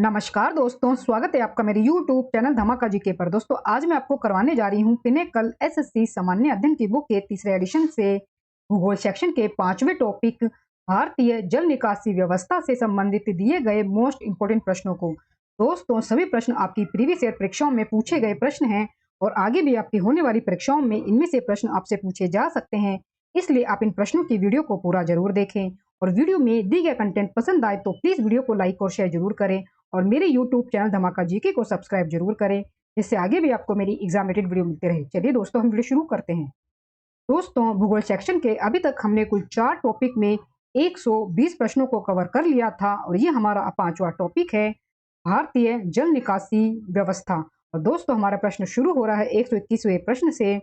नमस्कार दोस्तों, स्वागत है आपका मेरे YouTube चैनल धमाका जीके पर। दोस्तों आज मैं आपको करवाने जा रही हूँ पिनेकल एसएससी सामान्य अध्ययन की बुक के तीसरे एडिशन से भूगोल सेक्शन के 5वें टॉपिक भारतीय जल निकासी व्यवस्था से संबंधित दिए गए मोस्ट इंपोर्टेंट प्रश्नों को। दोस्तों सभी प्रश्न आपकी प्रीवियस ईयर परीक्षाओं में पूछे गए प्रश्न हैं और आगे भी आपकी होने वाली परीक्षाओं में इनमें से प्रश्न आपसे पूछे जा सकते हैं, इसलिए आप इन प्रश्नों की वीडियो को पूरा जरूर देखें। और वीडियो में दी गया कंटेंट पसंद आए तो प्लीज वीडियो को लाइक और शेयर जरूर करें और मेरे YouTube चैनल धमाका जीके को सब्सक्राइब जरूर करें, जिससे आगे भी आपको मेरी एग्जाम रिलेटेड वीडियो मिलते रहे। चलिए दोस्तों हम वीडियो शुरू करते हैं। दोस्तों भूगोल सेक्शन के अभी तक हमने कुल 4 टॉपिक में 120 प्रश्नों को कवर कर लिया था और ये हमारा 5वां टॉपिक है भारतीय जल निकासी व्यवस्था। और दोस्तों हमारा प्रश्न शुरू हो रहा है 121वें प्रश्न से।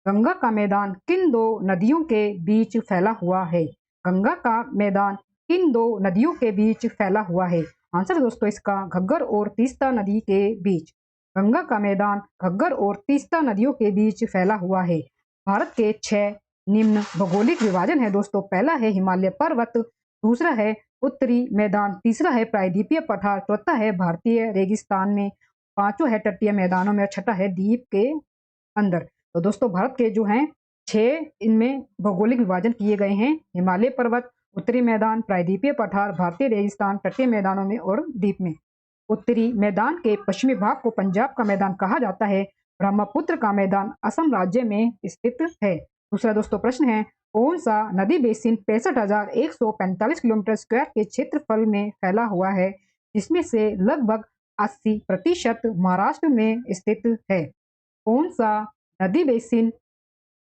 गंगा का मैदान किन दो नदियों के बीच फैला हुआ है? गंगा का मैदान किन दो नदियों के बीच फैला हुआ है? आंसर दोस्तों इसका घग्गर और तीस्ता नदी के बीच। गंगा का मैदान घग्गर और तीस्ता नदियों के बीच फैला हुआ है। भारत के 6 निम्न भौगोलिक विभाजन है दोस्तों। पहला है हिमालय पर्वत, दूसरा है उत्तरी मैदान, तीसरा है प्रायद्वीपीय पठार, चौथा है भारतीय रेगिस्तान में, पांचवा है तटीय मैदानों में, छठा है द्वीप के अंदर। तो दोस्तों भारत के जो हैं 6 इनमें भौगोलिक विभाजन किए गए हैं। हिमालय पर्वत, उत्तरी मैदान, प्रायद्वीपीय पठार, भारतीय रेगिस्तान, तटीय मैदानों में और द्वीप में। उत्तरी मैदान के पश्चिमी भाग को पंजाब का मैदान कहा जाता है। ब्रह्मपुत्र का मैदान असम राज्य में स्थित है। दूसरा दोस्तों प्रश्न है, कौन सा नदी बेसिन 65,145 किलोमीटर स्क्वायर के क्षेत्रफल में फैला हुआ है, जिसमें से लगभग 80% महाराष्ट्र में स्थित है? कौन सा नदी बेसिन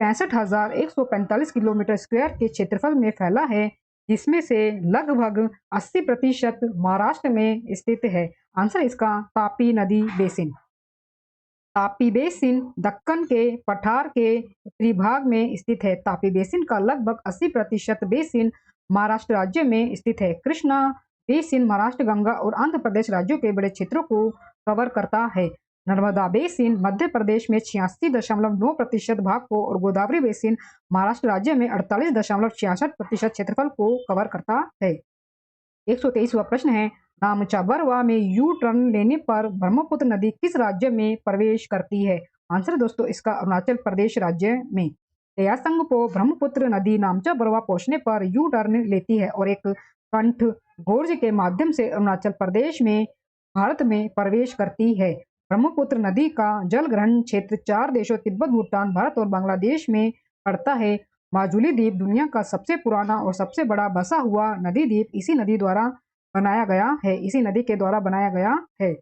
65,145 किलोमीटर स्क्वायर के क्षेत्रफल में फैला है, जिसमें से लगभग 80% महाराष्ट्र में स्थित है? आंसर इसका तापी नदी बेसिन। तापी बेसिन दक्कन के पठार के उत्तरी भाग में स्थित है। तापी बेसिन का लगभग 80% बेसिन महाराष्ट्र राज्य में स्थित है। कृष्णा बेसिन महाराष्ट्र, गंगा और आंध्र प्रदेश राज्यों के बड़े क्षेत्रों को कवर करता है। नर्मदा बेसिन मध्य प्रदेश में 86.9% भाग को और गोदावरी बेसिन महाराष्ट्र राज्य में 48.66% क्षेत्रफल को कवर करता है। 123वां प्रश्न है, नामचाबरवा में यू टर्न लेने पर ब्रह्मपुत्र नदी किस राज्य में प्रवेश करती है? आंसर दोस्तों इसका अरुणाचल प्रदेश राज्य में। तयासंगपो ब्रह्मपुत्र नदी नामचाबरवा पहुंचने पर यू टर्न लेती है और एक कंठ गोर्ज के माध्यम से अरुणाचल प्रदेश में भारत में प्रवेश करती है। ब्रह्मपुत्र नदी का जल ग्रहण क्षेत्र 4 देशों तिब्बत, भूटान, भारत और बांग्लादेश में पड़ता है। माजुली द्वीप दुनिया का सबसे पुराना और सबसे बड़ा बसा हुआ नदी द्वीप इसी नदी द्वारा बनाया बनाया गया है।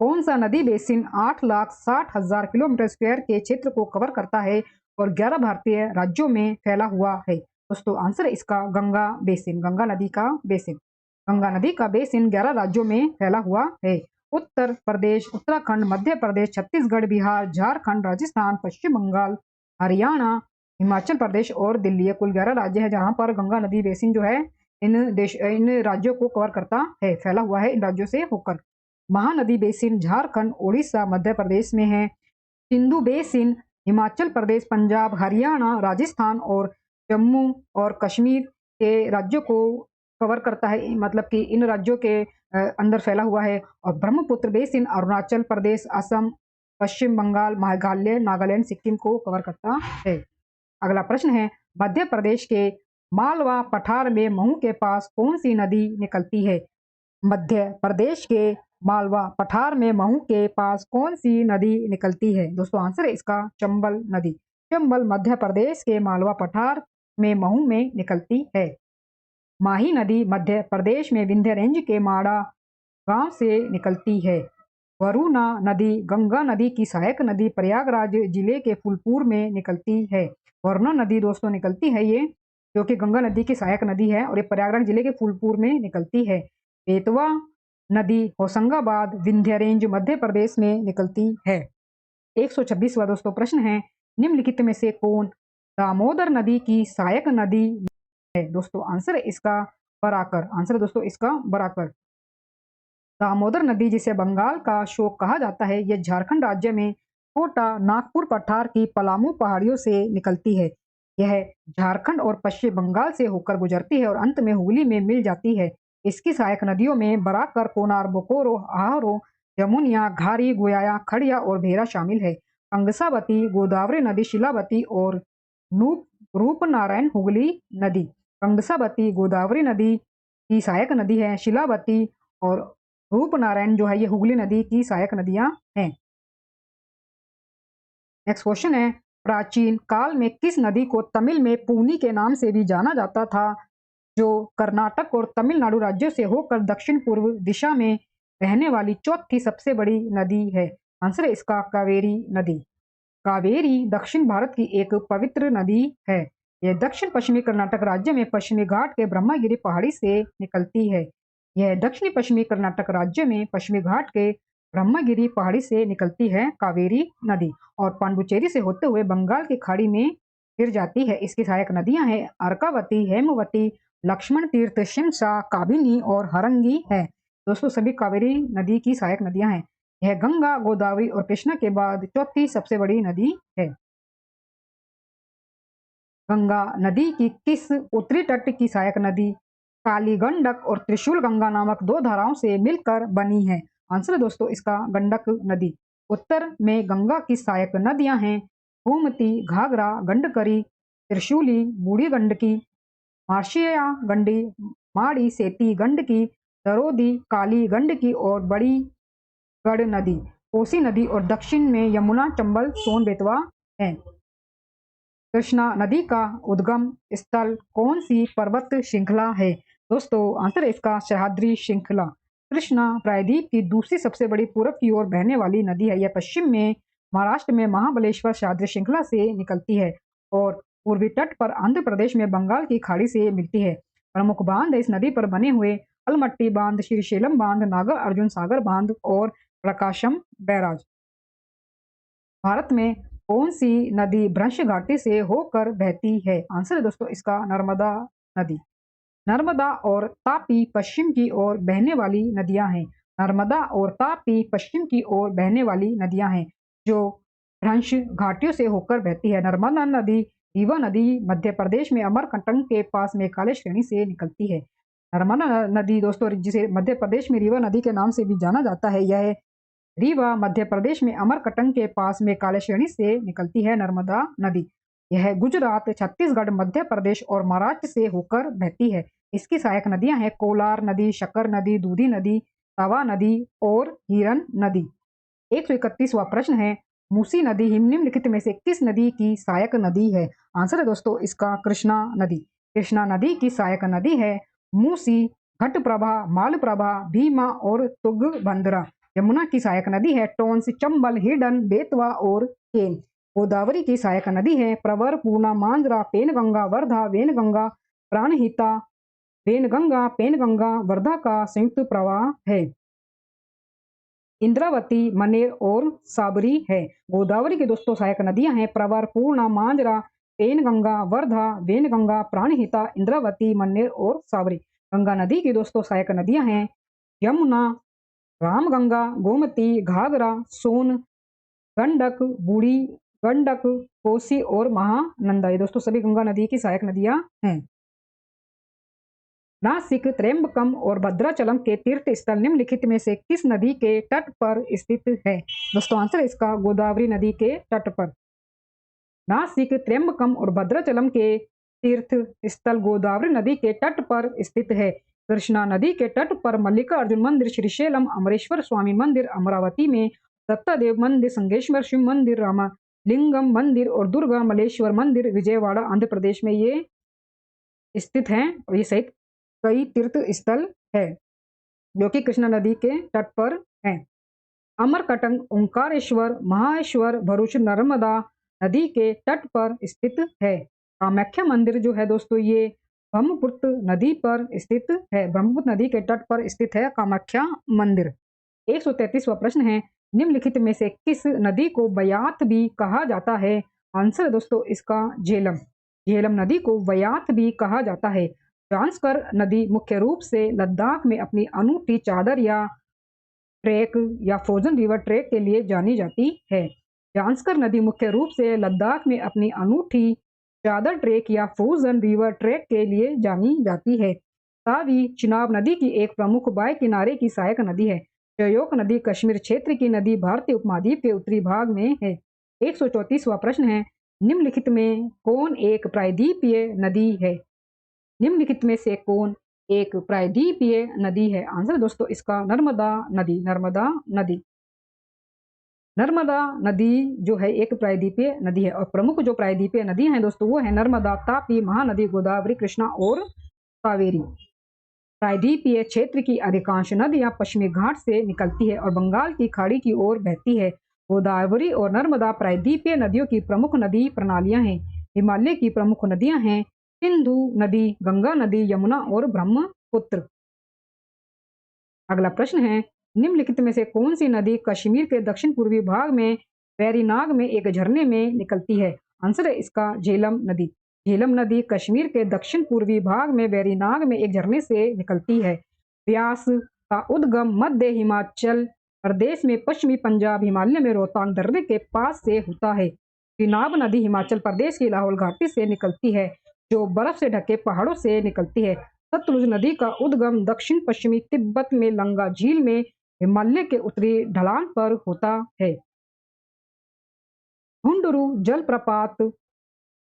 कौन सा नदी बेसिन 8,60,000 किलोमीटर स्क्वायर के क्षेत्र को कवर करता है और 11 भारतीय राज्यों में फैला हुआ है? दोस्तों आंसर इसका गंगा बेसिन, गंगा नदी का बेसिन। गंगा नदी का बेसिन 11 राज्यों में फैला हुआ है। उत्तर प्रदेश, उत्तराखंड, मध्य प्रदेश, छत्तीसगढ़, बिहार, झारखंड, राजस्थान, पश्चिम बंगाल, हरियाणा, हिमाचल प्रदेश और दिल्ली, कुल 11 राज्य है जहां पर गंगा नदी बेसिन जो है इन राज्यों को कवर करता है, फैला हुआ है इन राज्यों से होकर। महानदी बेसिन झारखंड, उड़ीसा, मध्य प्रदेश में है। सिंधु बेसिन हिमाचल प्रदेश, पंजाब, हरियाणा, राजस्थान और जम्मू और कश्मीर के राज्यों को कवर करता है, मतलब कि इन राज्यों के अंदर फैला हुआ है। और ब्रह्मपुत्र बेसिन अरुणाचल प्रदेश, असम, पश्चिम बंगाल, मेघालय, नागालैंड, सिक्किम को कवर करता है। अगला प्रश्न है, मध्य प्रदेश के मालवा पठार में महू के पास कौन सी नदी निकलती है? मध्य प्रदेश के मालवा पठार में महू के पास कौन सी नदी निकलती है? दोस्तों आंसर है इसका चंबल नदी। चंबल मध्य प्रदेश के मालवा पठार में महू में निकलती है। माही नदी मध्य प्रदेश में विंध्य रेंज के माड़ा गांव से निकलती है। वरुणा नदी गंगा नदी की सहायक नदी प्रयागराज जिले के फूलपुर में निकलती है। वरुणा नदी दोस्तों निकलती है ये, जो कि गंगा नदी की सहायक नदी है और ये प्रयागराज जिले के फूलपुर में निकलती है। बेतवा नदी होशंगाबाद विंध्य रेंज मध्य प्रदेश में निकलती है। 126वां दोस्तों प्रश्न है, निम्नलिखित में से कौन दामोदर नदी की सहायक नदी है? दोस्तों आंसर है इसका बराकर। आंसर दोस्तों इसका बराकर। दामोदर नदी जिसे बंगाल का शोक कहा जाता है, यह झारखंड राज्य में छोटा नागपुर पठार की पलामू पहाड़ियों से निकलती है। यह झारखंड और पश्चिम बंगाल से होकर गुजरती है और अंत में हुगली में मिल जाती है। इसकी सहायक नदियों में बराकर, कोनार, बोकोरो, आहारो, यमुनिया, घारी, गुयाया, खड़िया और भेरा शामिल है। कंगसावती, गोदावरी नदी, शिलावती और रूपनारायण हुगली नदी। कंगसावती गोदावरी नदी की सहायक नदी है। शिलावती और रूपनारायण जो है ये हुगली नदी की सहायक नदियां हैं। नेक्स्ट क्वेश्चन है, प्राचीन काल में किस नदी को तमिल में पूनी के नाम से भी जाना जाता था, जो कर्नाटक और तमिलनाडु राज्यों से होकर दक्षिण पूर्व दिशा में बहने वाली चौथी सबसे बड़ी नदी है? आंसर है इसका कावेरी नदी। कावेरी दक्षिण भारत की एक पवित्र नदी है। यह दक्षिण पश्चिमी कर्नाटक राज्य में पश्चिमी घाट के ब्रह्मगिरी पहाड़ी से निकलती है। यह दक्षिणी पश्चिमी कर्नाटक राज्य में पश्चिमी घाट के ब्रह्मगिरी पहाड़ी से निकलती है कावेरी नदी और पांडुचेरी से होते हुए बंगाल की खाड़ी में गिर जाती है। इसकी सहायक नदियां हैं अर्कावती, हेमवती, लक्ष्मण तीर्थ, शिमसा, काबिनी और हरंगी है। दोस्तों सभी कावेरी नदी की सहायक नदियां हैं। यह गंगा, गोदावरी और कृष्णा के बाद चौथी सबसे बड़ी नदी है। गंगा नदी की किस उत्तरी तट की सहायक नदी काली गंडक और त्रिशूल गंगा नामक दो धाराओं से मिलकर बनी है? आंसर है दोस्तों इसका गंडक नदी। उत्तर में गंगा की सहायक नदियां हैं गोमती, घाघरा, गंडकरी, त्रिशूली, बूढ़ी गंडकी, मार्शिया गंडी, माड़ी, सेती गंडकी, दरोदी, काली गंडकी और बड़ी गढ़ नदी। कोसी नदी और दक्षिण में यमुना, चंबल, सोन, बेतवा है। कृष्णा नदी का उद्गम स्थल कौन सी पर्वत श्रृंखला है? दोस्तों आंसर है इसका सह्याद्री श्रृंखला। कृष्णा प्रायद्वीप की दूसरी सबसे बड़ी पूरब की ओर बहने वाली नदी है। यह पश्चिम में महाराष्ट्र में महाबलेश्वर सह्याद्री श्रृंखला से निकलती है और पूर्वी तट पर आंध्र प्रदेश में बंगाल की खाड़ी से मिलती है। प्रमुख बांध इस नदी पर बने हुए अलमट्टी बांध, श्रीशैलम बांध, नागर अर्जुन सागर बांध और प्रकाशम बैराज। भारत में कौन सी नदी भ्रंश घाटी से होकर बहती है? आंसर है दोस्तों इसका नर्मदा नदी। नर्मदा और तापी पश्चिम की ओर बहने वाली नदियां हैं। नर्मदा और तापी पश्चिम की ओर बहने वाली नदियां हैं जो भ्रंश घाटियों से होकर बहती है। नर्मदा नदी, रीवा नदी मध्य प्रदेश में अमरकंटक के पास मेघालय श्रेणी से निकलती है। नर्मदा नदी दोस्तों जिसे मध्य प्रदेश में रीवा नदी के नाम से भी जाना जाता है, यह रीवा मध्य प्रदेश में अमरकंटक के पास मेघालय श्रेणी से निकलती है। नर्मदा नदी यह गुजरात, छत्तीसगढ़, मध्य प्रदेश और महाराष्ट्र से होकर बहती है। इसकी सहायक नदियां हैं कोलार नदी, शक्कर नदी, दूधी नदी, तवा नदी और हिरन नदी। 131वां प्रश्न है, मूसी नदी निम्नलिखित में से किस नदी की सहायक नदी है? आंसर है दोस्तों इसका कृष्णा नदी। कृष्णा नदी की सहायक नदी है मूसी, घटप्रभा, मालप्रभा, भीमा और तुंगभद्रा। यमुना की सहायक नदी है टोंस, चंबल, हिडन, बेतवा और केन। गोदावरी की सहायक नदी है प्रवर, पूर्णा, मांजरा, पेनगंगा, वर्धा, वेनगंगा, प्राणहिता, वेनगंगा, पेनगंगा, वर्धा का संयुक्त प्रवाह है। इंद्रावती, मनेर और साबरी है। गोदावरी की दोस्तों सहायक नदियां हैं प्रवर, पूर्णा, मांजरा, पेनगंगा, वर्धा, वेनगंगा, प्राणहिता, इंद्रावती, मन्नेर और साबरी। गंगा नदी की दोस्तों सहायक नदियां हैं यमुना, रामगंगा, गोमती, घाघरा, सोन, गंडक, बूढ़ी गंडक, कोसी और महानंदा। ये दोस्तों सभी गंगा नदी की सहायक नदियां हैं। नासिक, त्र्यंबकम और भद्राचलम के तीर्थ स्थल निम्नलिखित में से किस नदी के तट पर स्थित है? दोस्तों आंसर है इसका गोदावरी नदी के तट पर। नासिक, त्र्यंबकम और भद्राचलम के तीर्थ स्थल गोदावरी नदी के तट पर स्थित है। कृष्णा नदी के तट पर मल्लिकार्जुन मंदिर, श्रीशैलम, अमरेश्वर स्वामी मंदिर, अमरावती में दत्तादेव मंदिर, संगेश्वर शिव मंदिर, रामलिंगम मंदिर और दुर्गा मलेश्वर मंदिर विजयवाड़ा आंध्र प्रदेश में ये स्थित हैं और ये सहित कई तीर्थ स्थल है जो कि कृष्णा नदी के तट पर हैं। अमरकंटक, ओंकारेश्वर, महाश्वर, भरूच नर्मदा नदी के तट पर स्थित है। कामाख्या मंदिर जो है दोस्तों ये ब्रह्मपुत्र नदी पर स्थित है। ब्रह्मपुत्र नदी के तट पर स्थित है कामाख्या मंदिर। 133वां प्रश्न है, निम्नलिखित में से किस नदी को बयात भी कहा जाता है? आंसर दोस्तों इसका झेलम। झेलम नदी को बयात भी कहा जाता है। जांस्कर नदी मुख्य रूप से लद्दाख में अपनी अनूठी चादर या ट्रैक या फ्रोजन रिवर ट्रैक के लिए जानी जाती है। जांस्कर नदी मुख्य रूप से लद्दाख में अपनी अनूठी चादर ट्रैक या फ्रोजन रिवर ट्रैक के लिए जानी जाती है। तावी चिनाब नदी की एक प्रमुख बाएं किनारे की सहायक नदी है। शयोक नदी कश्मीर क्षेत्र की नदी भारतीय उपमहाद्वीप के उत्तरी भाग में है। 134वां प्रश्न है, निम्नलिखित में कौन एक प्रायद्वीपीय नदी है? निम्नलिखित में से कौन एक प्रायद्वीपीय नदी है? आंसर दोस्तों इसका नर्मदा नदी। नर्मदा नदी। नर्मदा नदी जो है एक प्रायद्वीपीय नदी है और प्रमुख जो प्रायद्वीपीय नदी हैं दोस्तों वो है नर्मदा, तापी, महानदी, गोदावरी, कृष्णा और कावेरी। प्रायद्वीपीय क्षेत्र की अधिकांश नदियां पश्चिमी घाट से निकलती है और बंगाल की खाड़ी की ओर बहती है। गोदावरी और नर्मदा प्रायद्वीपीय नदियों की प्रमुख नदी प्रणालियां हैं। हिमालय की प्रमुख नदियां हैं सिंधु नदी, गंगा नदी, यमुना और ब्रह्मपुत्र। अगला प्रश्न है, निम्नलिखित में से कौन सी नदी कश्मीर के दक्षिण पूर्वी भाग में वैरीनाग में एक झरने में निकलती है? आंसर है इसका झेलम नदी। झेलम नदी कश्मीर के दक्षिण पूर्वी भाग में वैरीनाग में एक झरने से निकलती है। व्यास का उद्गम मध्य हिमाचल प्रदेश में पश्चिमी पंजाब हिमालय में रोहतांग दर्रे के पास से होता है। चिनाब नदी हिमाचल प्रदेश की लाहौल घाटी से निकलती है जो बर्फ से ढके पहाड़ों से निकलती है। सतलुज नदी का उद्गम दक्षिण पश्चिमी तिब्बत में लंगा झील में हिमालय के उत्तरी ढलान पर होता है। हुंडुरु जलप्रपात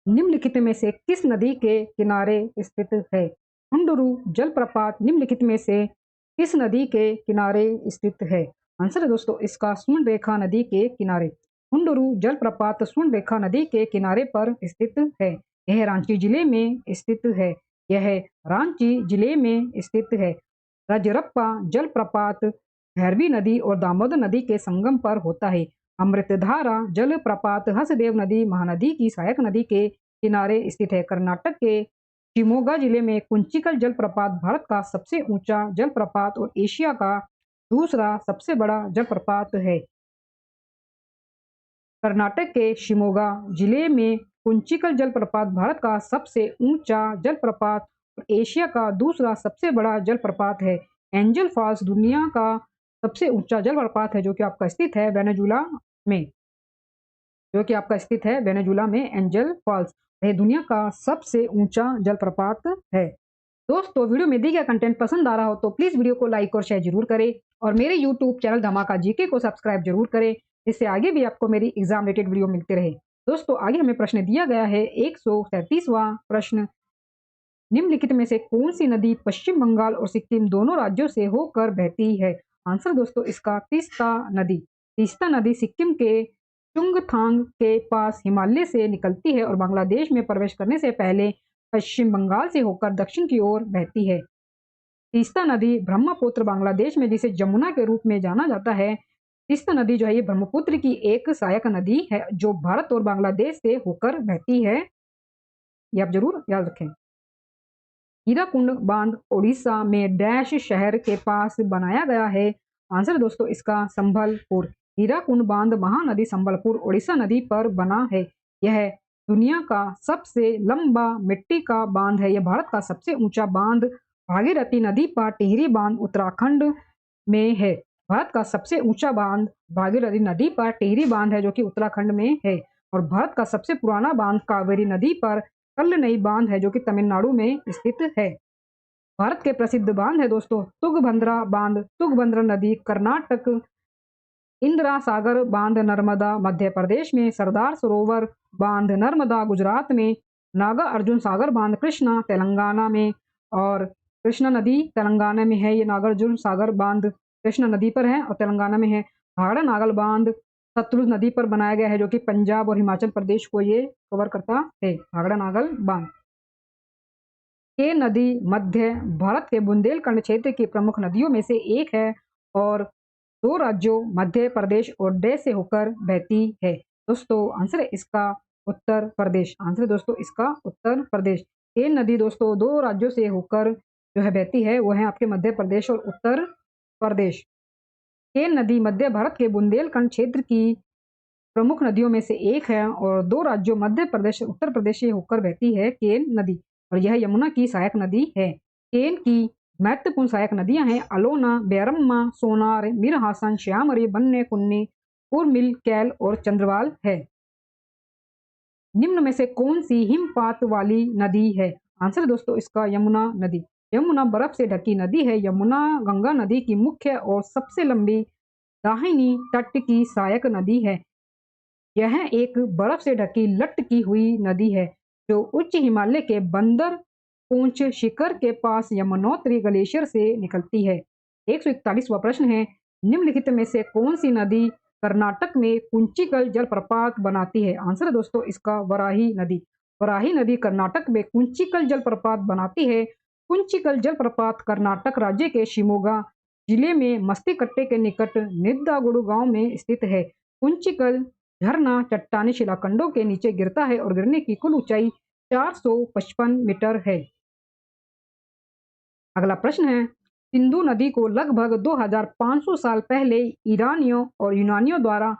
निम्नलिखित में से किस नदी के किनारे स्थित है? हुंडुरु जलप्रपात निम्नलिखित में से किस नदी के किनारे स्थित है? आंसर है दोस्तों इसका स्वर्णरेखा नदी के किनारे। हुंडुरु जलप्रपात स्वर्णरेखा नदी के किनारे पर स्थित है। यह रांची जिले में स्थित है। यह रांची जिले में स्थित है। रजरप्पा जलप्रपात भैरवी नदी और दामोदर नदी के संगम पर होता है। अमृतधारा जलप्रपात हसदेव नदी महानदी की सहायक नदी के किनारे स्थित है। कर्नाटक के शिमोगा जिले में कुंचिकल जलप्रपात भारत का सबसे ऊंचा जलप्रपात और एशिया का दूसरा सबसे बड़ा जलप्रपात है। कर्नाटक के शिमोगा जिले में कुंचिकल जलप्रपात भारत का सबसे ऊंचा जलप्रपात और एशिया का दूसरा सबसे बड़ा जलप्रपात है। एंजल फॉल्स दुनिया का सबसे ऊंचा जलप्रपात है जो कि आपका स्थित है वेनेजुला में। वेनेजुला में एंजल फॉल्स यह दुनिया का सबसे ऊंचा जलप्रपात है। दोस्तों वीडियो में दिया गया कंटेंट पसंद आ रहा हो तो प्लीज वीडियो को लाइक और शेयर जरूर करें और मेरे यूट्यूब चैनल धमाका जीके को सब्सक्राइब जरूर करें जिससे आगे भी आपको मेरी एग्जाम रिलेटेड वीडियो मिलते रहे। दोस्तों आगे हमें प्रश्न दिया गया है 137वां प्रश्न, निम्नलिखित में से कौन सी नदी पश्चिम बंगाल और सिक्किम दोनों राज्यों से होकर बहती है? आंसर दोस्तों इसका तीस्ता नदी। तीस्ता नदी सिक्किम के चुंगथांग के पास हिमालय से निकलती है और बांग्लादेश में प्रवेश करने से पहले पश्चिम बंगाल से होकर दक्षिण की ओर बहती है। तीस्ता नदी ब्रह्मपुत्र बांग्लादेश में जिसे जमुना के रूप में जाना जाता है। तीस्ता नदी जो है ये ब्रह्मपुत्र की एक सहायक नदी है जो भारत और बांग्लादेश से होकर बहती है। ये आप जरूर याद रखें। हीराकुंड बांध ओडिशा में डैश शहर के पास बनाया गया है? आंसर दोस्तों इसका संबलपुर। हीराकुंड बांध महानदी संबलपुर ओडिशा नदी पर बना है। यह दुनिया का सबसे लंबा मिट्टी का बांध है। यह भारत का सबसे ऊंचा बांध भागीरथी नदी पर टिहरी बांध उत्तराखंड में है। भारत का सबसे ऊंचा बांध भागीरथी नदी पर टिहरी बांध है जो कि उत्तराखंड में है और भारत का सबसे पुराना बांध कावेरी नदी पर कल्लनई बांध है जो कि तमिलनाडु में स्थित है। भारत के प्रसिद्ध बांध है दोस्तों तुंगभद्रा बांध तुंगभद्रा नदी कर्नाटक, इंदिरा सागर बांध नर्मदा मध्य प्रदेश में, सरदार सरोवर बांध नर्मदा गुजरात में, नागा अर्जुन सागर बांध कृष्णा तेलंगाना में और कृष्णा नदी तेलंगाना में है। ये नागार्जुन सागर बांध कृष्णा नदी पर है और तेलंगाना में है। भागड़ा नागल बांध सतलुज नदी पर बनाया गया है जो कि पंजाब और हिमाचल प्रदेश को ये कवर करता है। भागड़ा नागल बांध। ये नदी मध्य भारत के बुंदेलखंड क्षेत्र की प्रमुख नदियों में से एक है और दो राज्यों मध्य प्रदेश और देश से होकर बहती है। दोस्तों आंसर है इसका उत्तर प्रदेश। आंसर दोस्तों इसका उत्तर प्रदेश। ये नदी दोस्तों दो राज्यों से होकर जो है बहती है वो है आपके मध्य प्रदेश और उत्तर प्रदेश। केन नदी मध्य भारत के बुंदेलखंड क्षेत्र की प्रमुख नदियों में से एक है और दो राज्यों मध्य प्रदेश और उत्तर प्रदेश से होकर बहती है केन नदी और यह यमुना की सहायक नदी है। केन की महत्वपूर्ण सहायक नदियां हैं अलोना, बेरम्मा, सोनार, मीर हासन, श्यामरी, बन्ने, कुन्नी, उर्मिल, कैल और चंद्रवाल है। निम्न में से कौन सी हिमपात वाली नदी है? आंसर दोस्तों इसका यमुना नदी। यमुना बर्फ से ढकी नदी है। यमुना गंगा नदी की मुख्य और सबसे लंबी दाहिनी तट की सहायक नदी है। यह एक बर्फ से ढकी लटकी हुई नदी है जो उच्च हिमालय के बंदर पूंछ शिखर के पास यमुनोत्री ग्लेशियर से निकलती है। 141वां प्रश्न है, निम्नलिखित में से कौन सी नदी कर्नाटक में कुंचिकल जलप्रपात बनाती है? आंसर है दोस्तों इसका वराही नदी। वराही नदी कर्नाटक में कुंचिकल जलप्रपात बनाती है। कुंचिकल जलप्रपात कर्नाटक राज्य के शिमोगा जिले में मस्तीकट्टे के निकट निद्दागुडु गांव में स्थित है। कुंचिकल झरना चट्टानी शिलाखंडों के नीचे गिरता है और गिरने की कुल ऊंचाई 455 मीटर है। अगला प्रश्न है, सिंधु नदी को लगभग 2500 साल पहले ईरानियों और यूनानियों द्वारा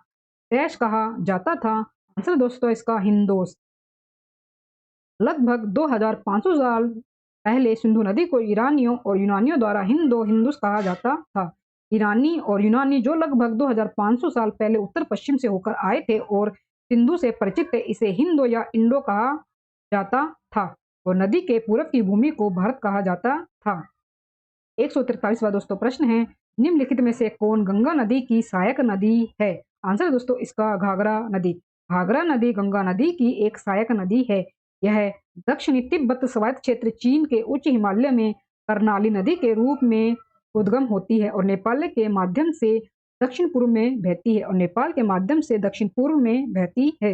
डैश कहा जाता था? आंसर दोस्तों इसका हिंदोस। लगभग 2500 साल पहले सिंधु नदी को ईरानियों और यूनानियों द्वारा हिंदूस कहा जाता था। ईरानी और यूनानी जो लगभग 2500 साल पहले उत्तर पश्चिम से होकर आए थे और सिंधु से परिचित थे, इसे हिंदो या इंडो कहा जाता था और नदी के पूरब की भूमि को भारत कहा जाता था। 143वां दोस्तों प्रश्न है, निम्नलिखित में से कौन गंगा नदी की सहायक नदी है? आंसर दोस्तों इसका घाघरा नदी। घाघरा नदी गंगा नदी की एक सहायक नदी है। यह दक्षिणी तिब्बत स्वायत्त क्षेत्र चीन के उच्च हिमालय में कर्णाली नदी के रूप में उद्गम होती है और नेपाल के माध्यम से दक्षिण पूर्व में बहती है और नेपाल के माध्यम से दक्षिण पूर्व में बहती है।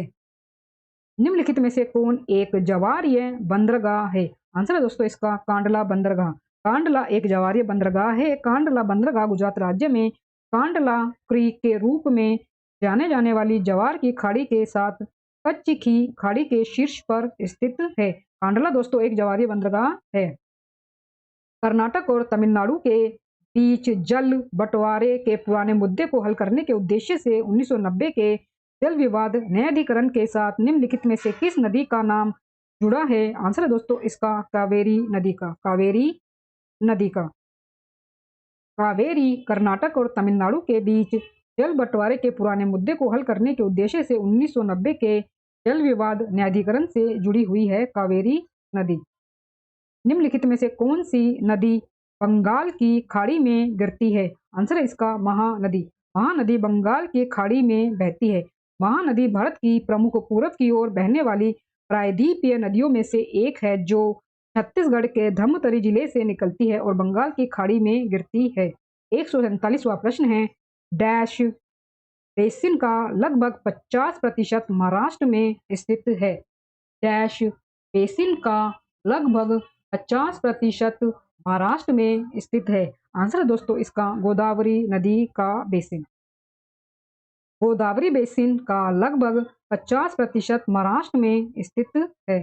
निम्नलिखित में से कौन एक जवारीय बंदरगाह है? आंसर है दोस्तों इसका कांडला बंदरगाह। कांडला एक जवारीय बंदरगाह है। कांडला बंदरगाह गुजरात राज्य में कांडला क्रीक के रूप में जाने जाने वाली जवार की खाड़ी के साथ कच्ची की खाड़ी के शीर्ष पर स्थित है। कांडला दोस्तों एक जवारीय बंदरगाह है। कर्नाटक और तमिलनाडु के बीच जल बंटवारे के पुराने मुद्दे को हल करने के उद्देश्य से 1990 के जल विवाद न्यायाधिकरण के साथ निम्नलिखित में से किस नदी का नाम जुड़ा है? आंसर है दोस्तों इसका कावेरी नदी का। कावेरी नदी का। कावेरी कर्नाटक और तमिलनाडु के बीच जल बंटवारे के पुराने मुद्दे को हल करने के उद्देश्य से 1990 के जल विवाद न्यायाधिकरण से जुड़ी हुई है कावेरी नदी। निम्नलिखित में से कौन सी नदी बंगाल की खाड़ी में गिरती है? आंसर है इसका महानदी। महानदी बंगाल की खाड़ी में बहती है। महानदी भारत की प्रमुख पूरब की ओर बहने वाली प्रायद्वीपीय नदियों में से एक है जो छत्तीसगढ़ के धमतरी जिले से निकलती है और बंगाल की खाड़ी में गिरती है। 147वां प्रश्न है, डैश बेसिन का लगभग 50% महाराष्ट्र में स्थित है। डैश बेसिन का लगभग 50% महाराष्ट्र में स्थित है। आंसर है दोस्तों इसका गोदावरी नदी का बेसिन। गोदावरी बेसिन का लगभग 50% महाराष्ट्र में स्थित है।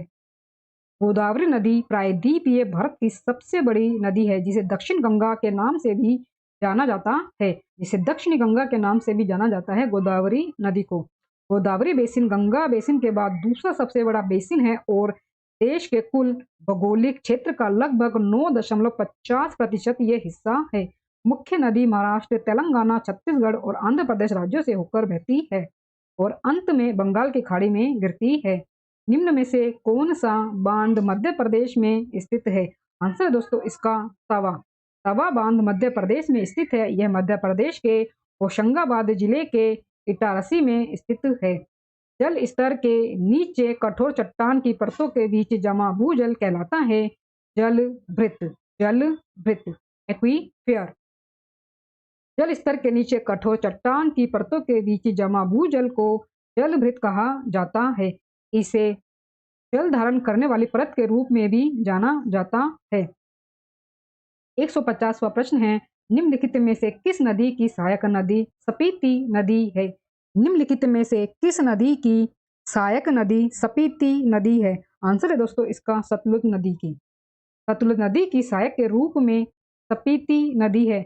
गोदावरी नदी प्रायद्वीपीय भारत की सबसे बड़ी नदी है जिसे दक्षिण गंगा के नाम से भी जाना जाता है। जिसे दक्षिणी गंगा के नाम से भी जाना जाता है गोदावरी नदी को। गोदावरी बेसिन गंगा बेसिन के बाद दूसरा सबसे बड़ा बेसिन है और देश के कुल भौगोलिक क्षेत्र का लगभग 9.50% ये हिस्सा है। मुख्य नदी महाराष्ट्र, तेलंगाना, छत्तीसगढ़ और आंध्र प्रदेश राज्यों से होकर बहती है और अंत में बंगाल की खाड़ी में गिरती है। निम्न में से कौन सा बांध मध्य प्रदेश में स्थित है? आंसर है दोस्तों इसका तवा। तवा बांध मध्य प्रदेश में स्थित है। यह मध्य प्रदेश के होशंगाबाद जिले के इटारसी में स्थित है। जल स्तर के नीचे कठोर चट्टान की परतों के बीच जमा भूजल कहलाता है जल भृत। जल भृत एक्वीफर। जल स्तर के नीचे कठोर चट्टान की परतों के बीच जमा भूजल को जल भृत कहा जाता है। इसे जल धारण करने वाली परत के रूप में भी जाना जाता है। 150वां प्रश्न है, निम्नलिखित में से किस नदी की सहायक नदी स्पीति नदी है? निम्नलिखित में से किस नदी की सहायक नदी स्पीति नदी है? आंसर है दोस्तों इसका सतलुज नदी की। सतलुज नदी की सहायक के रूप में स्पीति नदी है।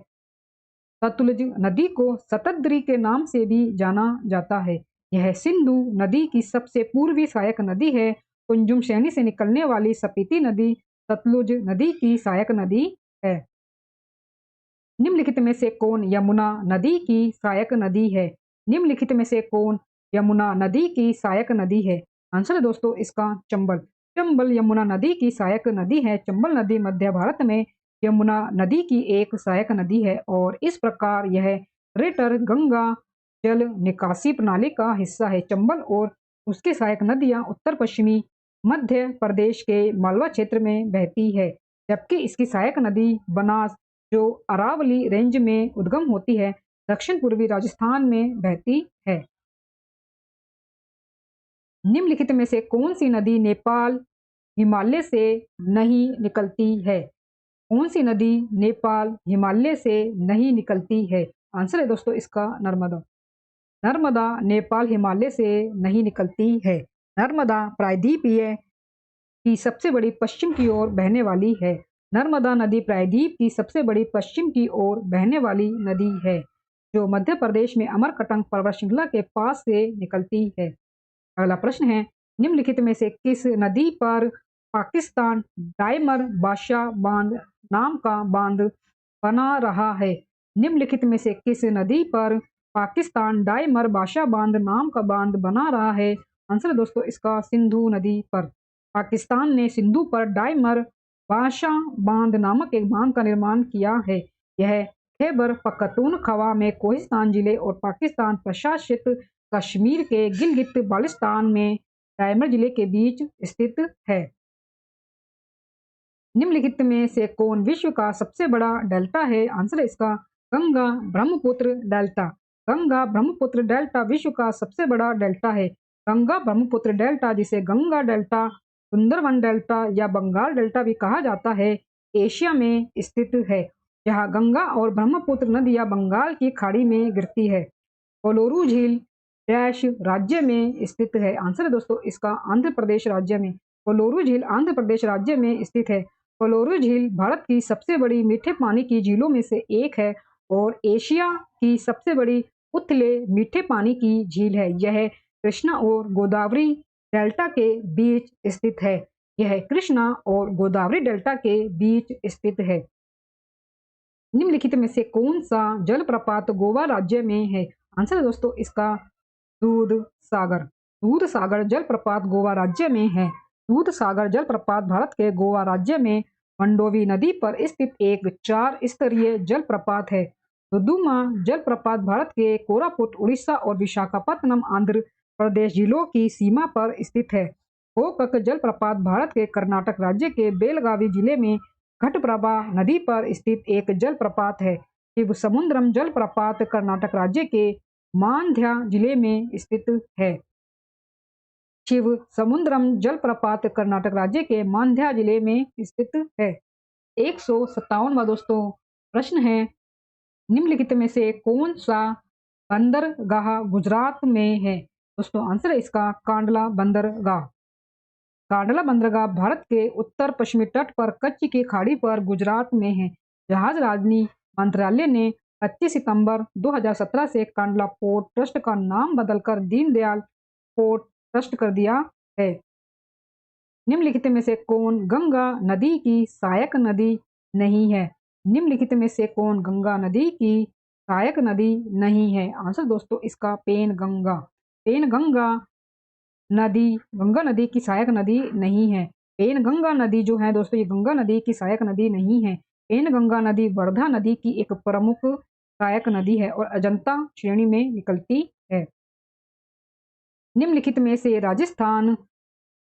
सतलुज नदी को शतद्री के नाम से भी जाना जाता है। यह सिंधु नदी की सबसे पूर्वी सहायक नदी है। कुंजुम श्रेणी से निकलने वाली स्पीति नदी सतलुज नदी की सहायक नदी है। निम्नलिखित में से कौन यमुना नदी की सहायक नदी है? निम्नलिखित में से कौन यमुना नदी की सहायक नदी है? आंसर है दोस्तों इसका चंबल। चंबल यमुना नदी की सहायक नदी है। चंबल नदी मध्य भारत में यमुना नदी की एक सहायक नदी है और इस प्रकार यह ग्रेटर गंगा जल निकासी प्रणाली का हिस्सा है। चंबल और उसकी सहायक नदियां उत्तर पश्चिमी मध्य प्रदेश के मालवा क्षेत्र में बहती है, जबकि इसकी सहायक नदी बनास जो अरावली रेंज में उद्गम होती है, दक्षिण पूर्वी राजस्थान में बहती है। निम्नलिखित में से कौन सी नदी नेपाल हिमालय से नहीं निकलती है? कौन सी नदी नेपाल हिमालय से नहीं निकलती है? आंसर है दोस्तों इसका नर्मदा। नर्मदा नेपाल हिमालय से नहीं निकलती है। नर्मदा प्रायद्वीपीय की सबसे बड़ी पश्चिम की ओर बहने वाली है। नर्मदा नदी प्रायद्वीप की सबसे बड़ी पश्चिम की ओर बहने वाली नदी है, जो मध्य प्रदेश में अमरकंटक पर्वत श्रृंखला के पास से निकलती है। अगला प्रश्न है, निम्नलिखित में से किस नदी पर पाकिस्तान डायमर बादशाह बांध नाम का बांध बना रहा है? निम्नलिखित में से किस नदी पर पाकिस्तान डायमर बादशाह बांध नाम का बांध बना रहा है? आंसर है दोस्तों इसका सिंधु नदी पर। पाकिस्तान ने सिंधु पर डायमर बादशाह बांध नामक एक बांध का निर्माण किया है। यह खैबर पख्तूनख्वा में कोहिस्तान जिले और पाकिस्तान प्रशासित कश्मीर के गिलगित बाल्टिस्तान में डायमर जिले के बीच स्थित है। निम्नलिखित में से कौन विश्व का सबसे बड़ा डेल्टा है? आंसर है इसका गंगा ब्रह्मपुत्र डेल्टा। गंगा ब्रह्मपुत्र डेल्टा विश्व का सबसे बड़ा डेल्टा है। गंगा ब्रह्मपुत्र डेल्टा, जिसे गंगा डेल्टा, सुंदरवन डेल्टा या बंगाल डेल्टा भी कहा जाता है, एशिया में स्थित है, जहां गंगा और ब्रह्मपुत्र नदियां बंगाल की खाड़ी में गिरती है। कोलोरू झील डैश राज्य में स्थित है? आंसर है दोस्तों इसका आंध्र प्रदेश राज्य में। कोलोरू झील आंध्र प्रदेश राज्य में स्थित है। कोलोरू झील भारत की सबसे बड़ी मीठे पानी की झीलों में से एक है और एशिया की सबसे बड़ी उथले मीठे पानी की झील है। यह कृष्णा और गोदावरी डेल्टा के बीच स्थित है। यह कृष्णा और गोदावरी डेल्टा के बीच स्थित है। निम्नलिखित में से कौन सा जलप्रपात गोवा राज्य में है? आंसर है दोस्तों इसका दूध सागर। दूध सागर जलप्रपात गोवा राज्य में है। दूध सागर जलप्रपात भारत के गोवा राज्य में मंडोवी नदी पर स्थित एक 4 स्तरीय जलप्रपात है। दुदुमा जलप्रपात भारत के कोरापुट उड़ीसा और विशाखापत्तनम आंध्र प्रदेश जिलों की सीमा पर स्थित है। कोकक जलप्रपात भारत के कर्नाटक राज्य के बेलगावी जिले में घटप्रभा नदी पर स्थित एक जलप्रपात है। शिव समुद्रम जलप्रपात कर्नाटक राज्य के मांड्या जिले में स्थित है। शिव समुद्रम जलप्रपात कर्नाटक राज्य के मांड्या जिले में स्थित है। 157वां दोस्तों प्रश्न है, निम्नलिखित में से कौन सा बंदरगाह गुजरात में है? दोस्तों आंसर है इसका कांडला बंदरगाह। कांडला बंदरगाह भारत के उत्तर पश्चिमी तट पर कच्छ की खाड़ी पर गुजरात में है। जहाज राजनी मंत्रालय ने 25 सितंबर 2017 से कांडला पोर्ट ट्रस्ट का नाम बदलकर दीनदयाल पोर्ट ट्रस्ट कर दिया है। निम्नलिखित में से कौन गंगा नदी की सहायक नदी नहीं है? निम्नलिखित में से कौन गंगा नदी की सहायक नदी नहीं है? आंसर दोस्तों इसका पेन गंगा। पेन गंगा नदी की सहायक नदी नहीं है। पेन गंगा नदी जो है दोस्तों, ये गंगा नदी की सहायक नदी नहीं है। पेन गंगा नदी वर्धा नदी की एक प्रमुख सहायक नदी है और अजंता श्रेणी में निकलती है। निम्नलिखित में से राजस्थान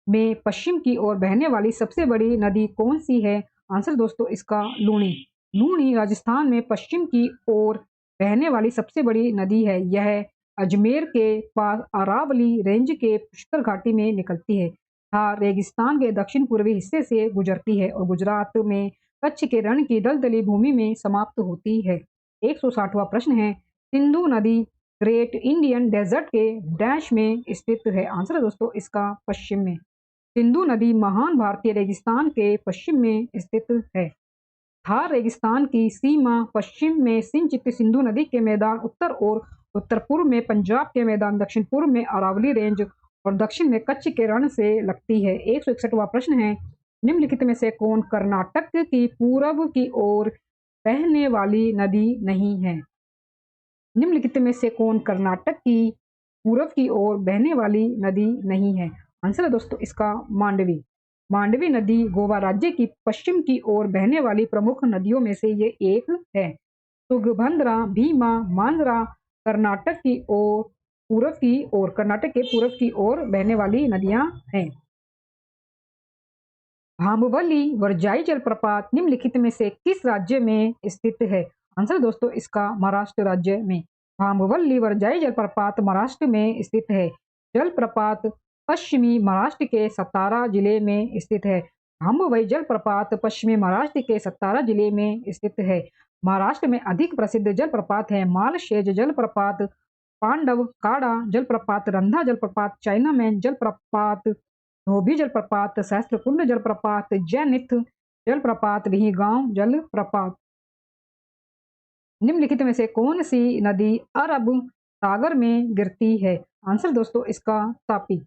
में पश्चिम की ओर बहने वाली सबसे बड़ी नदी कौन सी है? आंसर दोस्तों इसका लूणी। लूणी राजस्थान में पश्चिम की ओर बहने वाली सबसे बड़ी नदी है। यह अजमेर के पास अरावली रेंज के पुष्कर घाटी में निकलती है। थार रेगिस्तान के दक्षिण पूर्वी हिस्से से गुजरती है और गुजरात में कच्छ के रण की दलदली भूमि में समाप्त होती है। 160वां प्रश्न है, सिंधु नदी ग्रेट इंडियन डेजर्ट के डैश में स्थित है? आंसर है दोस्तों इसका पश्चिम में। सिंधु नदी महान भारतीय रेगिस्तान के पश्चिम में स्थित है। थार रेगिस्तान की सीमा पश्चिम में सिंचित सिंधु नदी के मैदान, उत्तर और उत्तर पूर्व में पंजाब के मैदान, दक्षिण पूर्व में अरावली रेंज और दक्षिण में कच्छ के रण से लगती है। 161वां प्रश्न है, निम्नलिखित में से कौन कर्नाटक की पूर्व की ओर बहने वाली नदी नहीं है? निम्नलिखित में से कौन कर्नाटक की पूर्व की ओर बहने वाली नदी नहीं है? आंसर है दोस्तों इसका मांडवी। मांडवी नदी गोवा राज्य की पश्चिम की ओर बहने वाली प्रमुख नदियों में से ये एक है। तुंगभद्रा, भीमा, मांजरा कर्नाटक के पूर्व की ओर बहने वाली नदियां हैं। भामुवली वरजाई जलप्रपात निम्नलिखित में से किस राज्य में स्थित है? आंसर दोस्तों इसका महाराष्ट्र राज्य में। भामुवली वरजाई जलप्रपात महाराष्ट्र में स्थित है। जलप्रपात पश्चिमी महाराष्ट्र के सतारा जिले में स्थित है। भामुवई जलप्रपात पश्चिमी महाराष्ट्र के सतारा जिले में स्थित है। महाराष्ट्र में अधिक प्रसिद्ध जलप्रपात है मालशेज जलप्रपात, पांडव काड़ा जलप्रपात, रंधा जलप्रपात, चाइनामैन जलप्रपात, धोबी जलप्रपात, सहस्त्रकुंड जलप्रपात, जैनिथ जलप्रपात, गांव जलप्रपात। निम्नलिखित में से कौन सी नदी अरब सागर में गिरती है? आंसर दोस्तों इसका तापी।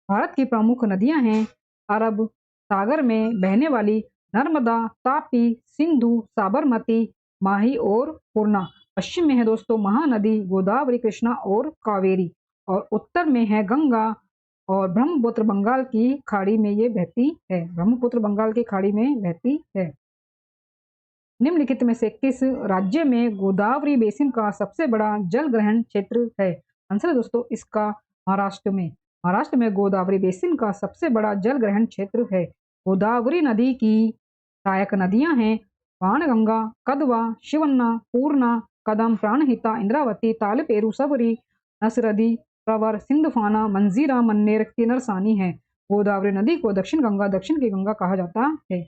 भारत की प्रमुख नदियां हैं अरब सागर में बहने वाली नर्मदा, तापी, सिंधु, साबरमती, माही और पूर्णा। पश्चिम में है दोस्तों महानदी गोदावरी, कृष्णा और कावेरी, और उत्तर में है गंगा और ब्रह्मपुत्र बंगाल की खाड़ी में ये बहती है। ब्रह्मपुत्र बंगाल की खाड़ी में बहती है। निम्नलिखित में से किस राज्य में गोदावरी बेसिन का सबसे बड़ा जल ग्रहण क्षेत्र है? आंसर दोस्तों इसका महाराष्ट्र में। महाराष्ट्र में गोदावरी बेसिन का सबसे बड़ा जल ग्रहण क्षेत्र है। गोदावरी नदी की सहायक नदियां हैं बाणगंगा, कदवा, शिवन्ना, पूर्णा, कदम, प्राणहिता, इंद्रावती, तालपेरू, सबरी, नसरदी, प्रवर, सिंधफाना, मंजीरा, मन्नेर, किन्नरसानी है। गोदावरी नदी को दक्षिण की गंगा कहा जाता है।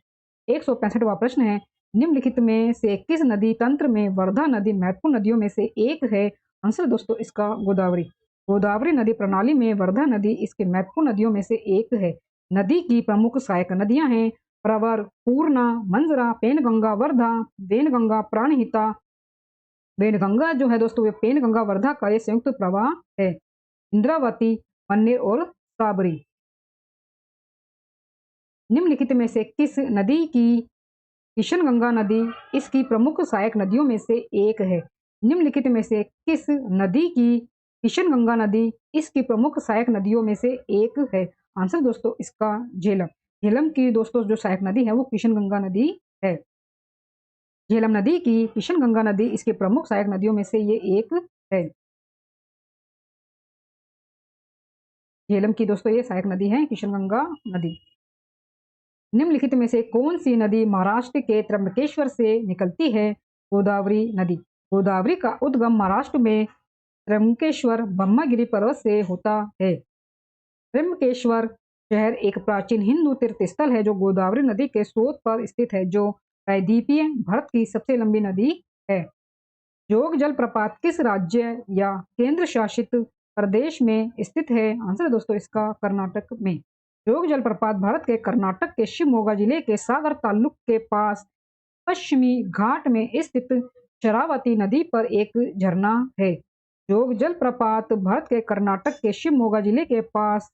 165वां प्रश्न है निम्नलिखित में से किस नदी तंत्र में वर्धा नदी महत्वपूर्ण नदियों में से एक है? आंसर दोस्तों इसका गोदावरी। गोदावरी नदी प्रणाली में वर्धा नदी इसके महत्वपूर्ण नदियों में से एक है। नदी की प्रमुख सहायक नदियां हैं प्रवर, पूर्णा, मंजरा, पेनगंगा, वर्धा, वेनगंगा, प्राणहिता। वेनगंगा जो है दोस्तों पेनगंगा वर्धा का ये संयुक्त प्रवाह है। इंद्रावती, मन्नेर और साबरी। निम्नलिखित में से किस नदी की किशनगंगा नदी इसकी प्रमुख सहायक नदियों में से एक है? निम्नलिखित में से किस नदी की किशनगंगा नदी इसकी प्रमुख सहायक नदियों में से एक है? आंसर दोस्तों इसका झेलम। झेलम की दोस्तों जो सहायक नदी है वो किशनगंगा नदी है। झेलम नदी की किशनगंगा नदी इसकी प्रमुख सहायक नदियों में से ये एक है। झेलम की दोस्तों ये सहायक नदी है किशनगंगा नदी। निम्नलिखित में से कौन सी नदी महाराष्ट्र के त्र्यंबकेश्वर से निकलती है? गोदावरी नदी। गोदावरी का उद्गम महाराष्ट्र में त्र्यंबकेश्वर ब्रह्मगिरी पर्वत से होता है। त्र्यंबकेश्वर शहर एक प्राचीन हिंदू तीर्थ स्थल है जो गोदावरी नदी के स्रोत पर स्थित है, जो प्रायद्वीपीय भारत की सबसे लंबी नदी है। जोग जलप्रपात किस राज्य या केंद्र शासित प्रदेश में स्थित है? आंसर दोस्तों इसका कर्नाटक में। जोग जलप्रपात भारत के कर्नाटक के शिवमोगा जिले के सागर तालुक के पास पश्चिमी घाट में स्थित शरावती नदी पर एक झरना है। जोग जलप्रपात भारत के कर्नाटक के शिवमोगा जिले के पास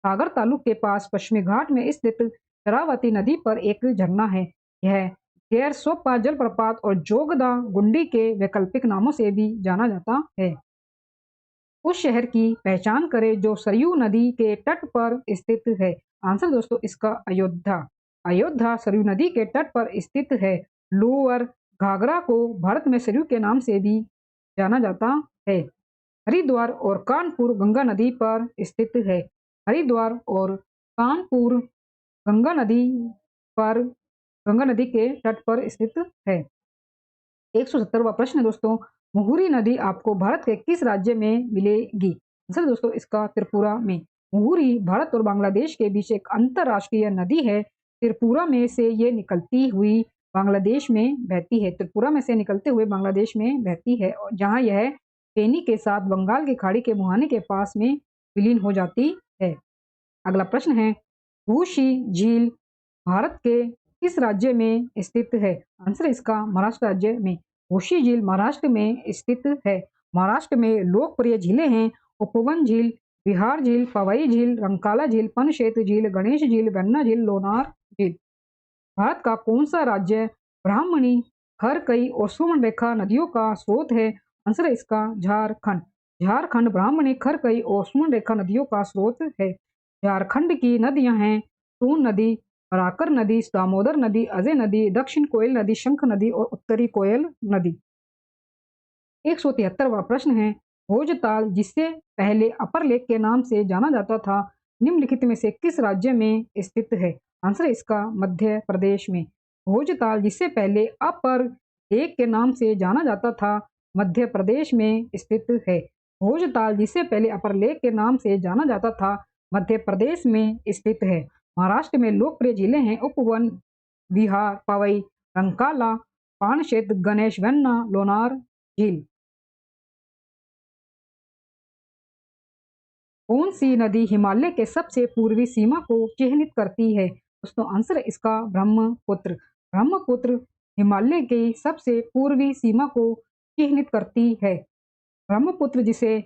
सागर तालुक के पास पश्चिमी घाट में स्थित शरावती नदी पर एक झरना है। यह गैरसोपा जलप्रपात और जोगदा गुंडी के वैकल्पिक नामों से भी जाना जाता है। उस शहर की पहचान करें जो सरयू नदी के तट पर स्थित है। आंसर दोस्तों इसका अयोध्या। अयोध्या सरयू नदी के तट पर स्थित है। लोअर घाघरा को भारत में सरयू के नाम से भी जाना जाता है। हरिद्वार और कानपुर गंगा नदी पर स्थित है। हरिद्वार और कानपुर गंगा नदी पर गंगा नदी के तट पर स्थित है। 170वां प्रश्न दोस्तों मुहुरी नदी आपको भारत के किस राज्य में मिलेगी? आंसर दोस्तों इसका त्रिपुरा में। मुहुरी भारत और बांग्लादेश के बीच एक अंतरराष्ट्रीय नदी है। त्रिपुरा में से ये निकलती हुई बांग्लादेश में बहती है। त्रिपुरा में से निकलते हुए बांग्लादेश में बहती है, और जहाँ यह फेनी के साथ बंगाल की खाड़ी के मुहाने के पास में विलीन हो जाती है। अगला प्रश्न है घूशी झील भारत के किस राज्य में स्थित है? आंसर इसका महाराष्ट्र राज्य में। घोशी झील महाराष्ट्र में स्थित है। महाराष्ट्र में लोकप्रिय झीलें हैं उपवन झील, बिहार झील, पवई झील, रंकाला झील, पनशेत झील, गणेश झील, वेन्ना झील, लोनार झील। भारत का कौन सा राज्य ब्राह्मणी, खरकई और सुवर्णरेखा नदियों का स्रोत है? आंसर है इसका झारखंड। झारखंड ब्राह्मणी, खरकई और सुवर्णरेखा नदियों का स्रोत है। झारखंड की नदियां हैं सोन नदी, बराकर नदी, दामोदर नदी, अजय नदी, दक्षिण कोयल नदी, शंख नदी और उत्तरी कोयल नदी। 173वां प्रश्न है, भोजताल जिससे पहले अपर लेक के नाम से जाना जाता था, निम्नलिखित में से किस राज्य में स्थित है? आंसर है इसका मध्य प्रदेश में। भोजताल जिससे पहले अपर लेक के नाम से जाना जाता था, मध्य प्रदेश में स्थित है। भोजताल जिससे पहले अपर लेक के नाम से जाना जाता था, मध्य प्रदेश में स्थित है। महाराष्ट्र में लोकप्रिय झीलें हैं उपवन, विहार, पवई, रंकाला, पानशेत, गणेश वेन्ना, लोनार झील। कौन सी नदी हिमालय के सबसे पूर्वी सीमा को चिह्नित करती है? दोस्तों आंसर है इसका ब्रह्मपुत्र। ब्रह्मपुत्र हिमालय की सबसे पूर्वी सीमा को चिह्नित करती है। ब्रह्मपुत्र जिसे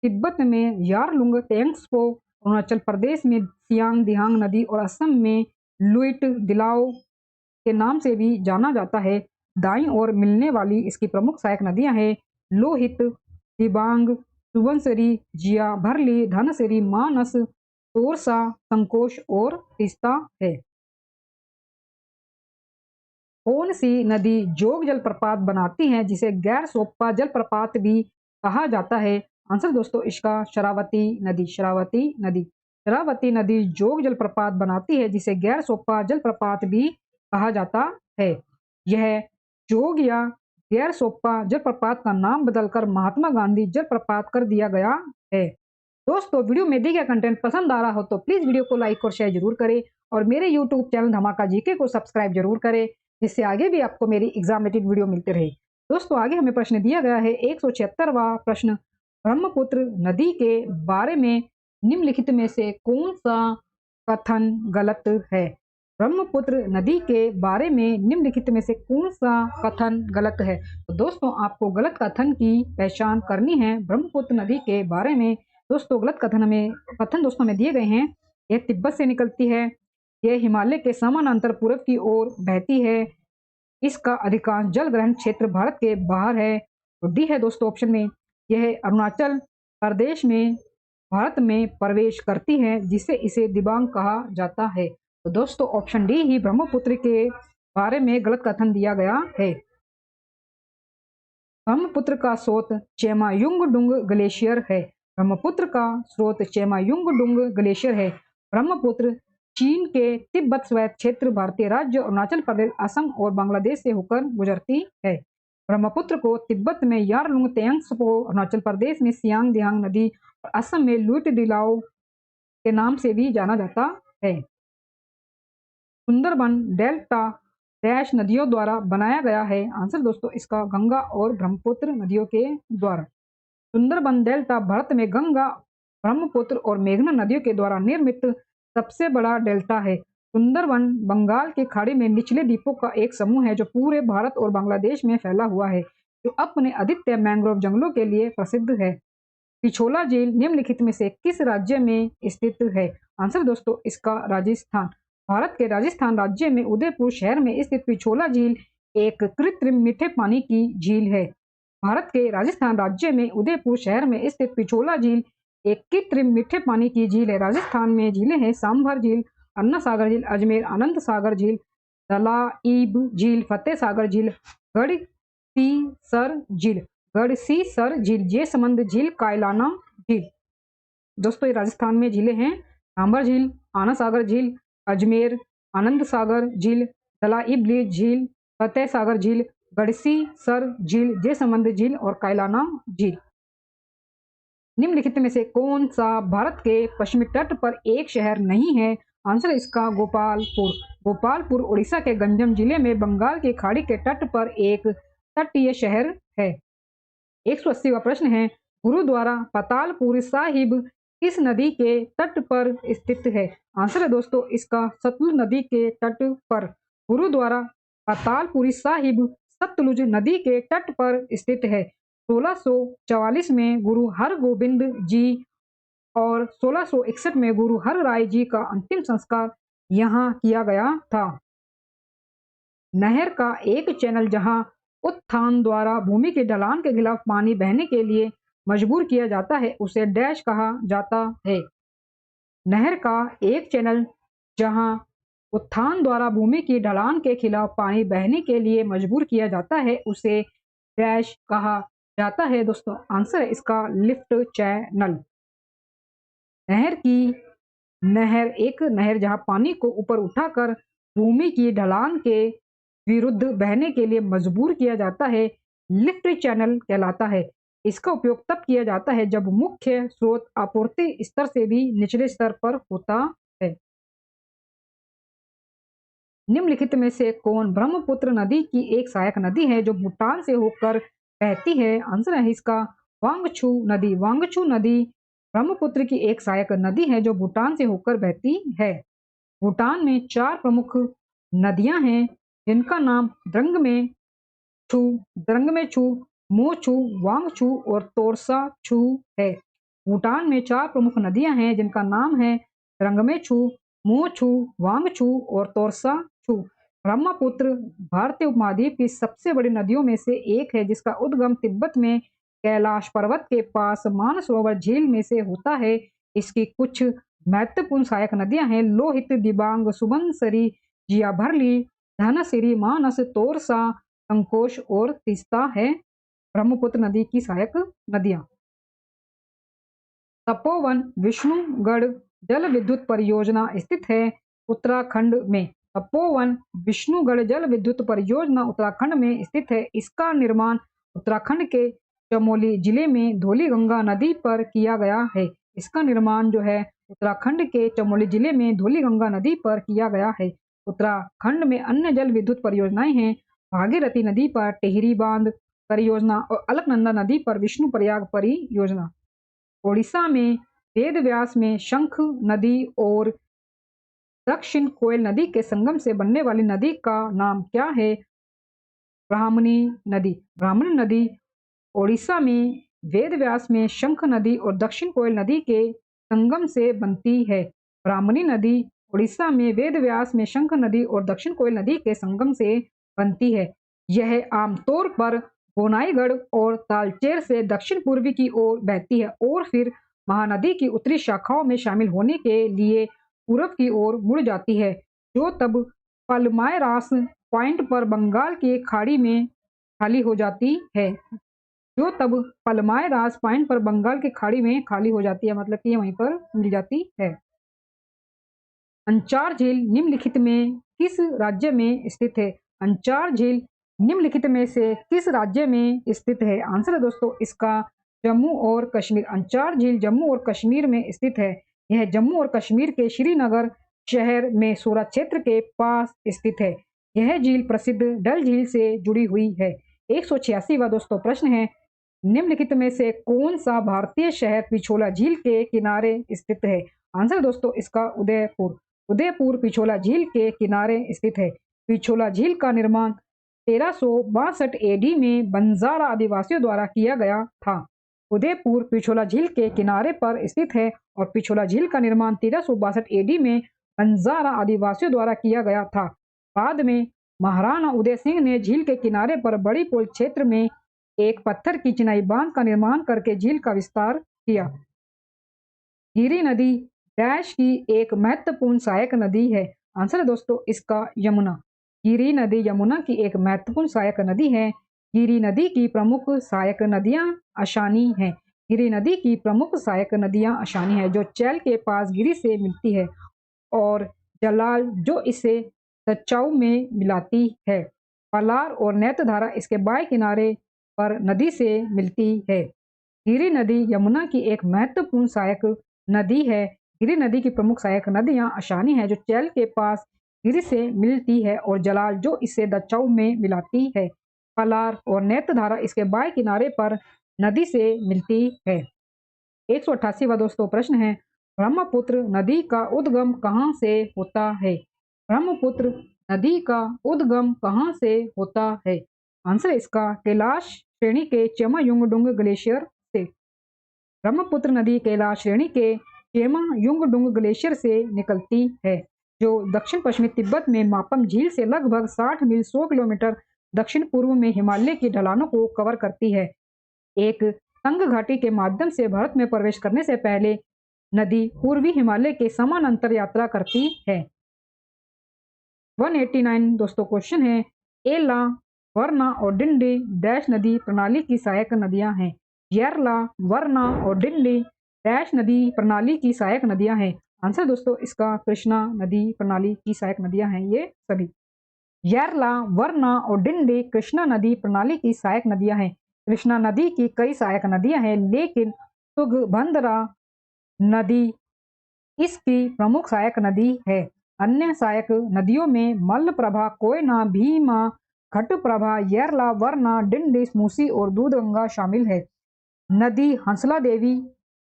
तिब्बत में यारलुंग तेंग्सपो, अरुणाचल प्रदेश में सियांग दिहांग नदी और असम में लुइट दिलाओ के नाम से भी जाना जाता है। दाईं ओर मिलने वाली इसकी प्रमुख सहायक नदियां हैं लोहित, दिबांग, सुबनसिरी, जिया, भरली, धनसिरी, मानस, तोरसा, संकोश और तीस्ता है। कौन सी नदी जोग जलप्रपात बनाती है जिसे गैर सोप्पा जलप्रपात भी कहा जाता है? आंसर दोस्तों इसका शरावती नदी। शरावती नदी, शरावती नदी जोग जलप्रपात बनाती है जिसे गैर सोप्पा जलप्रपात भी कहा जाता है। यह जोग या गैर सोप्पा जलप्रपात का नाम बदलकर महात्मा गांधी जलप्रपात कर दिया गया है। दोस्तों वीडियो में दिया गया कंटेंट पसंद आ रहा हो तो प्लीज वीडियो को लाइक और शेयर जरूर करें और मेरे यूट्यूब चैनल धमाका जीके को सब्सक्राइब जरूर करें, जिससे आगे भी आपको मेरी एग्जाम रिलेटेड वीडियो मिलते रहे। दोस्तों आगे हमें प्रश्न दिया गया है 176वां प्रश्न, ब्रह्मपुत्र नदी के बारे में निम्नलिखित में से कौन सा कथन गलत है? ब्रह्मपुत्र नदी के बारे में निम्नलिखित में से कौन सा कथन गलत है? तो दोस्तों आपको गलत कथन की पहचान करनी है। ब्रह्मपुत्र नदी के बारे में दोस्तों गलत कथन दोस्तों में दिए गए हैं। यह तिब्बत से निकलती है, यह हिमालय के समानांतर पूर्व की ओर बहती है, इसका अधिकांश जल ग्रहण क्षेत्र भारत के बाहर है। तो डी है दोस्तों ऑप्शन में, यह अरुणाचल प्रदेश में भारत में प्रवेश करती है जिससे इसे दिबांग कहा जाता है। तो दोस्तों ऑप्शन डी ही ब्रह्मपुत्र के बारे में गलत कथन दिया गया है। ब्रह्मपुत्र का स्रोत चेमायुंगडुंग ग्लेशियर है। ब्रह्मपुत्र का स्रोत चेमायुंगडुंग ग्लेशियर है। ब्रह्मपुत्र चीन के तिब्बत स्वायत्त क्षेत्र, भारतीय राज्य अरुणाचल प्रदेश, असम और बांग्लादेश से होकर गुजरती है। ब्रह्मपुत्र को तिब्बत में यारलुंग तेंग्सपो, अरुणाचल प्रदेश में सियांग दिहांग नदी और असम में लुइट दिलाओ के नाम से भी जाना जाता है। सुंदरबन डेल्टा डैश नदियों द्वारा बनाया गया है। आंसर दोस्तों इसका गंगा और ब्रह्मपुत्र नदियों के द्वारा। सुंदरबन डेल्टा भारत में गंगा, ब्रह्मपुत्र और मेघना नदियों के द्वारा निर्मित सबसे बड़ा डेल्टा है। सुंदरबन बंगाल की खाड़ी में निचले द्वीपों का एक समूह है जो पूरे भारत और बांग्लादेश में फैला हुआ है, जो अपने अधिकतर मैंग्रोव जंगलों के लिए प्रसिद्ध है। पिछोला झील निम्नलिखित में से किस राज्य में स्थित है? आंसर दोस्तों इसका राजस्थान। भारत के राजस्थान राज्य में उदयपुर शहर में स्थित पिछोला झील एक कृत्रिम मीठे पानी की झील है। भारत के राजस्थान राज्य में उदयपुर शहर में स्थित पिछोला झील एक कृत्रिम मीठे पानी की झील है। राजस्थान में झीलें हैं सांभर झील, अन्ना सागर झील, अजमेर आनंद सागर झील, दलाईब झील, फतेह सागर झील, गढ़सीसर झील, गढ़सीसर झील, जेसमंद झील, कायलाना झील। दोस्तों ये राजस्थान में झीलें हैं सांभर झील, आनंद सागर झील, अजमेर आनंद सागर झील, दलाईब झील, फतेह सागर झील, गढ़सीसर झील, जेसमंद झील और कायलाना झील। निम्नलिखित में से कौन सा भारत के पश्चिमी तट पर एक शहर नहीं है? आंसर इसका गोपालपुर। गोपालपुर उड़ीसा के गंजम जिले में बंगाल की खाड़ी के तट पर एक तटीय शहर है। 180वां प्रश्न है, गुरुद्वारा पतालपुर साहिब किस नदी के तट पर स्थित है? आंसर है दोस्तों इसका सतलुज नदी के तट पर। गुरुद्वारा पतालपुरी साहिब सतलुज नदी के तट पर स्थित है। 1644 में गुरु हरगोबिंद जी और 1661 में गुरु हर राय जी का अंतिम संस्कार यहाँ किया गया था। नहर का एक चैनल जहाँ उत्थान द्वारा भूमि के ढलान के खिलाफ पानी बहने के लिए मजबूर किया जाता है उसे डैश कहा जाता है। नहर का एक चैनल जहाँ उत्थान द्वारा भूमि की ढलान के खिलाफ पानी बहने के लिए मजबूर किया जाता है उसे क्रैश कहा जाता है दोस्तों। आंसर है इसका लिफ्ट चैनल। नहर की एक नहर जहां पानी को ऊपर उठाकर भूमि की ढलान के विरुद्ध बहने के लिए मजबूर किया जाता है लिफ्ट चैनल कहलाता है। इसका उपयोग तब किया जाता है जब मुख्य स्रोत आपूर्ति स्तर से भी निचले स्तर पर होता है। निम्नलिखित में से कौन ब्रह्मपुत्र नदी की एक सहायक नदी है जो भूटान से होकर बहती है? आंसर है इसका वांगछू नदी। वांगछू नदी ब्रह्मपुत्र की एक सहायक नदी है जो भूटान से होकर बहती है। भूटान में 4 प्रमुख नदियां हैं जिनका नाम छू द्रंग में छू, मोछू, वांगछू और तोरसा छू है। भूटान में 4 प्रमुख नदियां हैं जिनका नाम है द्रंगमेछू, मोछू, वांगछू और तोरसा छू। ब्रह्मपुत्र भारतीय उपमहाद्वीप की सबसे बड़ी नदियों में से एक है जिसका उद्गम तिब्बत में कैलाश पर्वत के पास मानसरोवर झील में से होता है। इसकी कुछ महत्वपूर्ण सहायक नदियां हैं लोहित, दिबांग, सुबनसिरी, जियाभरली, धनसिरी, मानस, तोरसा, संकोश और तीस्ता है ब्रह्मपुत्र नदी की सहायक नदियां। तपोवन विष्णुगढ़ जल विद्युत परियोजना स्थित है उत्तराखंड में। तपोवन विष्णुगढ़ जल विद्युत परियोजना उत्तराखंड में स्थित है। इसका निर्माण उत्तराखंड के चमोली जिले में धौलीगंगा नदी पर किया गया है। इसका निर्माण जो है उत्तराखंड के चमोली जिले में धौलीगंगा नदी पर किया गया है। उत्तराखंड में अन्य जल विद्युत परियोजनाएं हैं भागीरथी नदी पर टिहरी बांध परियोजना और अलकनंदा नदी पर विष्णु प्रयाग परियोजना। ओडिशा में वेदव्यास में शंख नदी और दक्षिण कोयल नदी के संगम से बनने वाली नदी का नाम क्या है? ब्राह्मणी नदी। ब्राह्मणी नदी ओडिशा में वेदव्यास में शंख नदी और दक्षिण कोयल नदी के संगम से बनती है। ब्राह्मणी नदी ओडिशा में वेदव्यास में शंख नदी और दक्षिण कोयल नदी के संगम से बनती है। यह आमतौर पर बोनाईगढ़ और तालचेर से दक्षिण पूर्वी की ओर बहती है और फिर महानदी की उत्तरी शाखाओं में शामिल होने के लिए पूर्व की ओर मुड़ जाती है जो तब पलमायरास पॉइंट पर बंगाल की खाड़ी में खाली हो जाती है। मतलब कि वहीं पर मिल जाती है। अंचार झील निम्नलिखित में किस राज्य में स्थित है? अंचार झील निम्नलिखित में से किस राज्य में स्थित है? आंसर है दोस्तों इसका जम्मू और कश्मीर। अंचार झील जम्मू और कश्मीर में स्थित है। यह जम्मू और कश्मीर के श्रीनगर शहर में सोरा क्षेत्र के पास स्थित है। यह झील प्रसिद्ध डल झील से जुड़ी हुई है। 186वां दोस्तों प्रश्न है निम्नलिखित में से कौन सा भारतीय शहर पिछोला झील के किनारे स्थित है? आंसर दोस्तों इसका उदयपुर। उदयपुर पिछोला झील के किनारे स्थित है। पिछोला झील का निर्माण 1362 एडी में बंजारा आदिवासियों द्वारा किया गया था। उदयपुर पिछोला झील के किनारे पर स्थित है और पिछोला झील का निर्माण 1362 एडी में बंजारा आदिवासियों द्वारा किया गया था। बाद में महाराणा उदय सिंह ने झील के किनारे पर बड़ी पोल क्षेत्र में एक पत्थर की चिनाई बांध का निर्माण करके झील का विस्तार किया। गिरी नदी डैश की एक महत्वपूर्ण सहायक नदी है। आंसर है दोस्तों इसका यमुना। गिरी नदी यमुना की एक महत्वपूर्ण सहायक नदी है। गिरी नदी की प्रमुख सहायक नदियां अशानी हैं। गिरी नदी की प्रमुख सहायक नदियां अशानी है जो चैल के पास गिरी से मिलती है और जलाल जो इसे सच्चाऊ में मिलाती है। पलार और नेत्रधारा इसके बाएं किनारे पर नदी से मिलती है। गिरी नदी यमुना की एक महत्वपूर्ण सहायक नदी है। गिरी नदी की प्रमुख सहायक नदियां अशानी है जो चैल के पास गिरी से मिलती है और जलाल जो इसे दच्चाऊ में मिलाती है। पलार और नेत्रधारा इसके बाएं किनारे पर नदी से मिलती है। 188वां दोस्तों प्रश्न है ब्रह्मपुत्र नदी का उद्गम कहाँ से होता है? ब्रह्मपुत्र नदी का उद्गम कहाँ से होता है? आंसर इसका कैलाश श्रेणी के चेमायुंगडुंग ग्लेशियर से। ब्रह्मपुत्र नदी कैलाश श्रेणी के चेमायुंगडुंग ग्लेशियर से निकलती है जो दक्षिण पश्चिमी तिब्बत में मापम झील से लगभग 60 मील 100 किलोमीटर दक्षिण पूर्व में हिमालय की ढलानों को कवर करती है। एक तंग घाटी के माध्यम से भारत में प्रवेश करने से पहले नदी पूर्वी हिमालय के समानांतर यात्रा करती है। 189 दोस्तों क्वेश्चन है, एला, वरना और डिंडी डैश नदी प्रणाली की सहायक नदियां हैं। येरला, वरना और डिंडी डैश नदी प्रणाली की सहायक नदियां हैं। आंसर दोस्तों इसका कृष्णा नदी प्रणाली की सहायक नदियां हैं ये सभी। येरला, वरना और डिंडी कृष्णा नदी प्रणाली की सहायक नदियां हैं। कृष्णा नदी की कई सहायक नदियां हैं, लेकिन तुंगभद्रा नदी इसकी प्रमुख सहायक नदी है। अन्य सहायक नदियों में मलप्रभा, कोयना, भीमा, घटप्रभा, येरला, वरना, डिंडिस, मूसी और दूधगंगा शामिल है। नदी हंसला देवी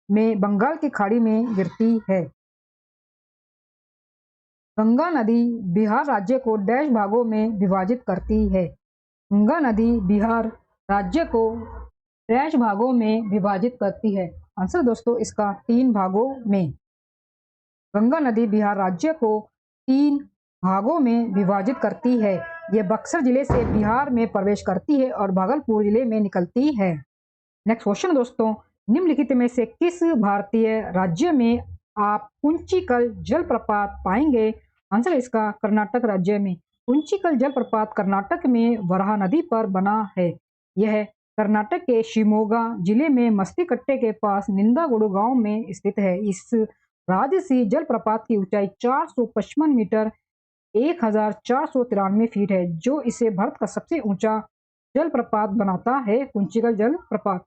में बंगाल की खाड़ी में गिरती है। गंगा नदी बिहार राज्य को डैश भागों में विभाजित करती है। गंगा नदी बिहार राज्य को डैश भागों में विभाजित करती है। आंसर दोस्तों इसका 3 भागों में। गंगा नदी बिहार राज्य को 3 भागों में विभाजित करती है। ये बक्सर जिले से बिहार में प्रवेश करती है और भागलपुर जिले में निकलती है। नेक्स्ट क्वेश्चन दोस्तों, निम्नलिखित में से किस भारतीय राज्य में आप कुंचिकल जलप्रपात पाएंगे? आंसर इसका कर्नाटक राज्य में। कुंचिकल जलप्रपात कर्नाटक में वराह नदी पर बना है। यह कर्नाटक के शिमोगा जिले में मस्तीकट्टे के पास निंदागुडु गांव में स्थित है। इस राजसी जलप्रपात की ऊंचाई 455 मीटर 1493 फीट है, जो इसे भारत का सबसे ऊंचा जलप्रपात बनाता है। कुंचिकल जलप्रपात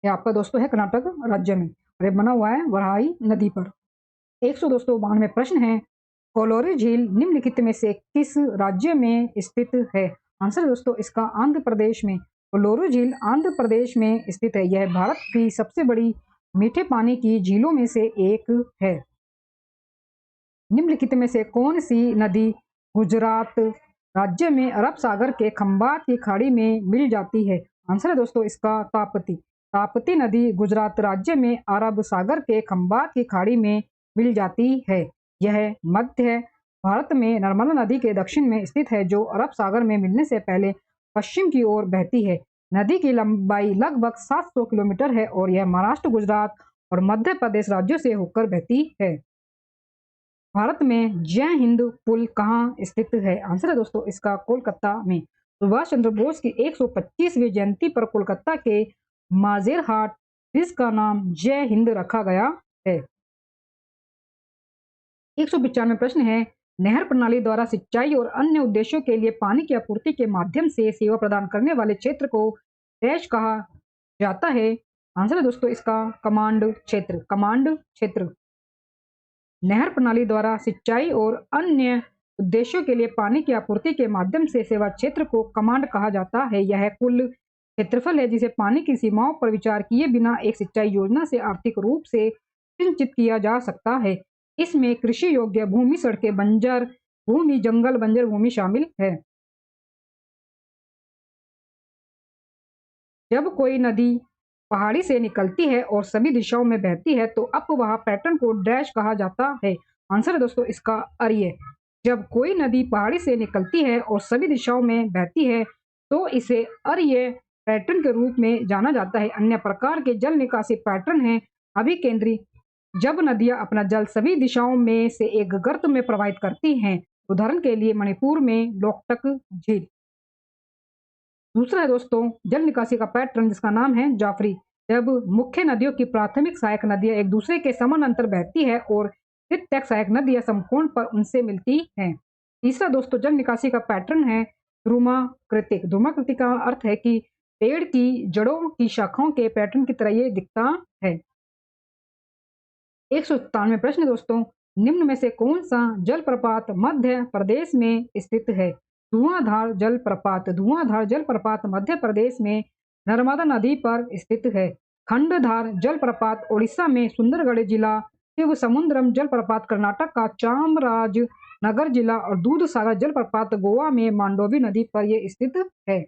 ये आपका दोस्तों है कर्नाटक राज्य में और ये बना हुआ है वराही नदी पर। 192 प्रश्न है, कोलोरी झील निम्नलिखित में से किस राज्य में स्थित है? आंसर दोस्तों इसका आंध्र प्रदेश में। कोलोरू झील आंध्र प्रदेश में स्थित है। यह भारत की सबसे बड़ी मीठे पानी की झीलों में से एक है। निम्नलिखित में से कौन सी नदी गुजरात राज्य में अरब सागर के खंबात की खाड़ी में मिल जाती है? आंसर है दोस्तों इसका ताप्ती। ताप्ती नदी गुजरात राज्य में अरब सागर के खंबात की खाड़ी में मिल जाती है। यह मध्य भारत में नर्मदा नदी के दक्षिण में स्थित है, जो अरब सागर में मिलने से पहले पश्चिम की ओर बहती है। नदी की लंबाई लगभग 700 किलोमीटर है और यह महाराष्ट्र, गुजरात और मध्य प्रदेश राज्यों से होकर बहती है। भारत में जय हिंद पुल कहाँ स्थित है? आंसर है दोस्तों इसका कोलकाता में। सुभाष चंद्र बोस की 125वीं जयंती पर कोलकाता के माजेरहाट ब्रिज का नाम जय हिंद रखा गया है। 195 प्रश्न है, नहर प्रणाली द्वारा सिंचाई और अन्य उद्देश्यों के लिए पानी की आपूर्ति के माध्यम से सेवा प्रदान करने वाले क्षेत्र को डैश कहा जाता है? आंसर है दोस्तों इसका कमांड क्षेत्र। कमांड क्षेत्र। नहर प्रणाली द्वारा सिंचाई और अन्य उद्देश्यों के लिए पानी की आपूर्ति के माध्यम से सेवा क्षेत्र को कमांड कहा जाता है। यह कुल क्षेत्रफल है जिसे पानी की सीमाओं पर विचार किए बिना एक सिंचाई योजना से आर्थिक रूप से सिंचित किया जा सकता है। इसमें कृषि योग्य भूमि, सड़कें, बंजर भूमि, जंगल, बंजर भूमि शामिल है। जब कोई नदी पहाड़ी से निकलती है और सभी दिशाओं में बहती है तो अपवाह पैटर्न को डैश कहा जाता है। आंसर है दोस्तों इसका अर्य। जब कोई नदी पहाड़ी से निकलती है और सभी दिशाओं में बहती है तो इसे अर्य पैटर्न के रूप में जाना जाता है। अन्य प्रकार के जल निकासी पैटर्न है अभिकेंद्री। जब नदियां अपना जल सभी दिशाओं में से एक गर्त में प्रवाहित करती हैं, उदाहरण के लिए मणिपुर में लोकटक झील। दूसरा है दोस्तों जल निकासी का पैटर्न जिसका नाम है जाफरी। जब मुख्य नदियों की प्राथमिक सहायक नदियां एक दूसरे के समानांतर बहती है और द्वितीयक सहायक नदियां समकोण पर उनसे मिलती हैं। तीसरा दोस्तों जल निकासी का पैटर्न है ध्रुमाकृतिक। ध्रुमाकृतिक का अर्थ है कि पेड़ की जड़ों की शाखाओं के पैटर्न की तरह ये दिखता है। 197 प्रश्न दोस्तों, निम्न में से कौन सा जलप्रपात मध्य प्रदेश में स्थित है? धुआंधार जलप्रपात। धुआंधार जलप्रपात मध्य प्रदेश में नर्मदा नदी पर स्थित है। खंडधार जलप्रपात ओडिशा में सुंदरगढ़ जिला, शिव समुद्रम जलप्रपात कर्नाटक का चामराजनगर जिला और दूध सागर जलप्रपात गोवा में मांडोवी नदी पर यह स्थित है।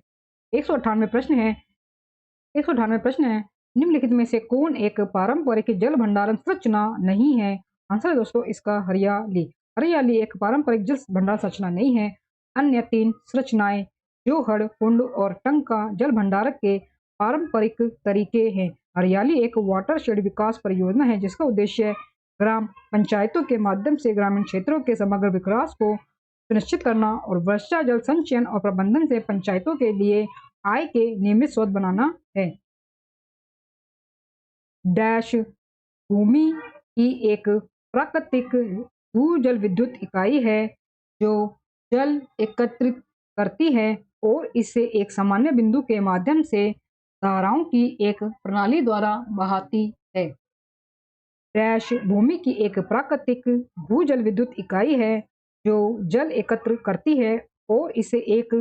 198 प्रश्न है 198 प्रश्न है, निम्नलिखित में से कौन एक पारंपरिक जल भंडारण संरचना नहीं है? आंसर है दोस्तों इसका हरियाली। हरियाली एक पारंपरिक जल भंडारण संरचना नहीं है। अन्य 3 संरचनाएं जोहड़, कुंड और टंका जल भंडारक के पारंपरिक तरीके हैं। हरियाली एक वाटरशेड विकास परियोजना है जिसका उद्देश्य ग्राम पंचायतों के माध्यम से ग्रामीण क्षेत्रों के समग्र विकास को सुनिश्चित करना और वर्षा जल संचयन और प्रबंधन से पंचायतों के लिए आय के नियमित स्रोत बनाना है। डैश भूमि की एक प्राकृतिक भूजल विद्युत इकाई है जो जल एकत्रित करती है और इसे एक सामान्य बिंदु के माध्यम से धाराओं की एक प्रणाली द्वारा बहाती है। डैश भूमि की एक प्राकृतिक भूजल विद्युत इकाई है जो जल एकत्र करती है और इसे एक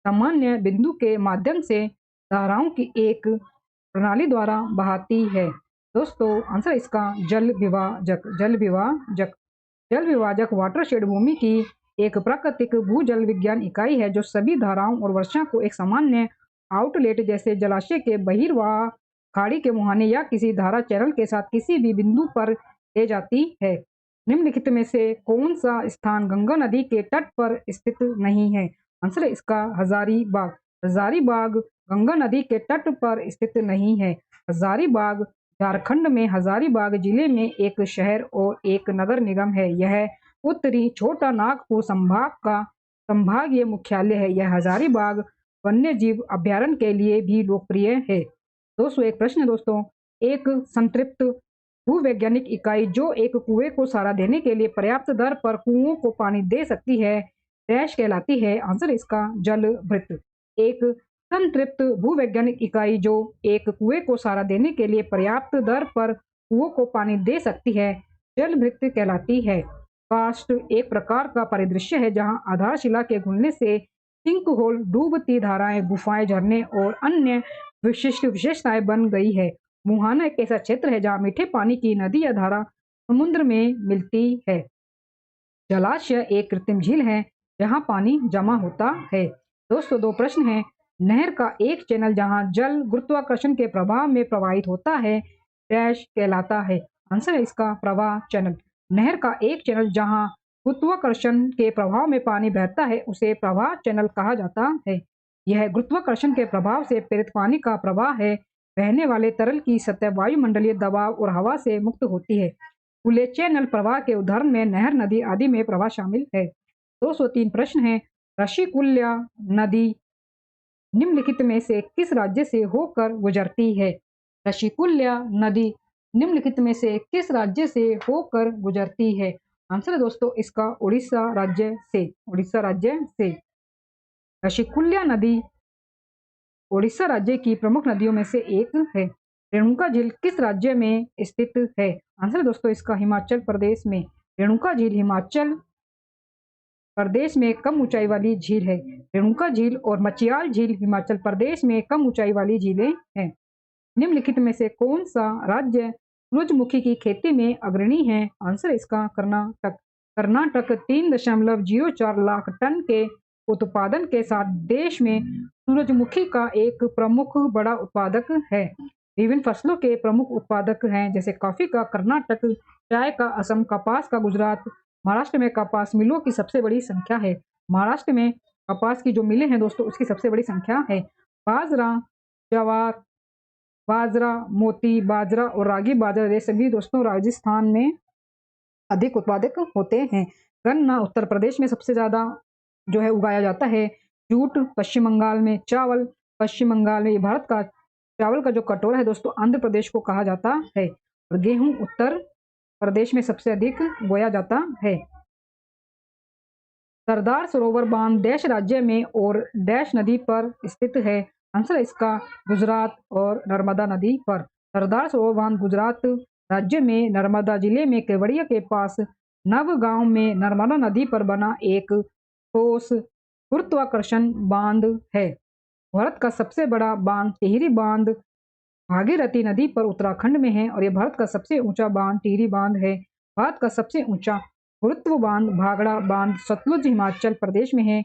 सामान्य बिंदु के माध्यम से धाराओं की एक प्रणाली द्वारा बहाती है। दोस्तों आंसर इसका जल विभाजक। जल विभाजक वाटरशेड भूमि की एक प्राकृतिक भूजल विज्ञान इकाई है जो सभी धाराओं और वर्षा को एक सामान्य आउटलेट जैसे जलाशय के बहिर्वाह, खाड़ी के मुहाने या किसी धारा चैनल के साथ किसी भी बिंदु पर ले जाती है। निम्नलिखित में से कौन सा स्थान गंगा नदी के तट पर स्थित नहीं है? आंसर इसका हजारीबाग। हजारीबाग गंगा नदी के तट पर स्थित नहीं है। हजारीबाग झारखंड में हजारीबाग जिले में एक शहर और एक नगर निगम है। यह उत्तरी छोटा नागपुर संभाग का संभागीय मुख्यालय है। यह हजारीबाग वन्य जीव अभ्यारण्य के लिए भी लोकप्रिय है। दोस्तों एक प्रश्न दोस्तों, एक संतृप्त भूवैज्ञानिक इकाई जो एक कुएं को सहारा देने के लिए पर्याप्त दर पर कुओं को पानी दे सकती है डैश कहलाती है? आंसर इसका जलभृत। एक संतृप्त भूवैज्ञानिक इकाई जो एक कुएं को सहारा देने के लिए पर्याप्त दर पर कुओं को पानी दे सकती है जलभृत कहलाती है। कास्ट एक प्रकार का परिदृश्य है जहां आधारशिला के घुलने से सिंक होल, डूबती धाराएं, गुफाएं, झरने और अन्य विशिष्ट विशेषताएं बन गई है। मुहाना एक ऐसा क्षेत्र है जहां मीठे पानी की नदी या धारा समुद्र में मिलती है। जलाशय एक कृत्रिम झील है जहां पानी जमा होता है। दोस्तों दो प्रश्न हैं। नहर का एक चैनल जहां जल गुरुत्वाकर्षण के प्रभाव में प्रवाहित होता है डैश कहलाता है? आंसर है इसका प्रवाह चैनल। नहर का एक चैनल जहां गुरुत्वाकर्षण के प्रभाव में पानी बहता है उसे प्रवाह चैनल कहा जाता है। यह गुरुत्वाकर्षण के प्रभाव से प्रेरित पानी का प्रवाह है। बहने वाले तरल की सतह वायुमंडलीय दबाव और हवा से मुक्त होती है। खुले चैनल प्रवाह के उदाहरण में नहर, नदी आदि में प्रवाह शामिल है। 203 प्रश्न है। ऋषिकुल्या नदी निम्नलिखित में से किस राज्य से होकर गुजरती है? ऋषिकुल्या नदी निम्नलिखित में से किस राज्य से होकर गुजरती है? आंसर है दोस्तों इसका उड़ीसा राज्य से। उड़ीसा राज्य से ऋषिकुल्या नदी उड़ीसा राज्य की प्रमुख नदियों में से एक है। रेणुका झील किस राज्य में स्थित है? आंसर दोस्तों इसका हिमाचल प्रदेश में। रेणुका झील हिमाचल प्रदेश में कम ऊंचाई वाली झील है। रेणुका झील और मचियाल झील हिमाचल प्रदेश में कम ऊंचाई वाली झीलें हैं। निम्नलिखित में से कौन सा राज्य सूरजमुखी की खेती में अग्रणी है? आंसर इसका कर्नाटक। कर्नाटक 3.04 लाख टन के उत्पादन के साथ देश में सूरजमुखी का एक प्रमुख बड़ा उत्पादक है। विभिन्न फसलों के प्रमुख उत्पादक हैं जैसे कॉफी का कर्नाटक, चाय का असम, कपास का गुजरात। महाराष्ट्र में कपास मिलों की सबसे बड़ी संख्या है। महाराष्ट्र में कपास की जो मिलें हैं दोस्तों उसकी सबसे बड़ी संख्या है। बाजरा, ज्वार, बाजरा, मोती, बाजरा और रागी बाजरा ये सभी दोस्तों राजस्थान में अधिक उत्पादक होते हैं। गन्ना उत्तर प्रदेश में सबसे ज्यादा जो है उगाया जाता है। जूट पश्चिम बंगाल में, चावल पश्चिम बंगाल में। ये भारत का चावल का जो कटोरा है दोस्तों आंध्र प्रदेश को कहा जाता है। और गेहूं उत्तर प्रदेश में सबसे अधिक बोया जाता है। सरदार सरोवर बांध डैश राज्य में और डैश नदी पर स्थित है? आंसर इसका गुजरात और नर्मदा नदी पर। सरदार सरोवर बांध गुजरात राज्य में नर्मदा जिले में केवड़िया के पास नवगांव में नर्मदा नदी पर बना एक ठोस गुरुत्वाकर्षण बांध है। भारत का सबसे बड़ा बांध टिहरी बांध भागीरथी नदी पर उत्तराखंड में है और यह भारत का सबसे ऊंचा बांध टिहरी बांध है। भारत का सबसे ऊंचा गुरुत्व बांध भागड़ा बांध सतलुज हिमाचल प्रदेश में है।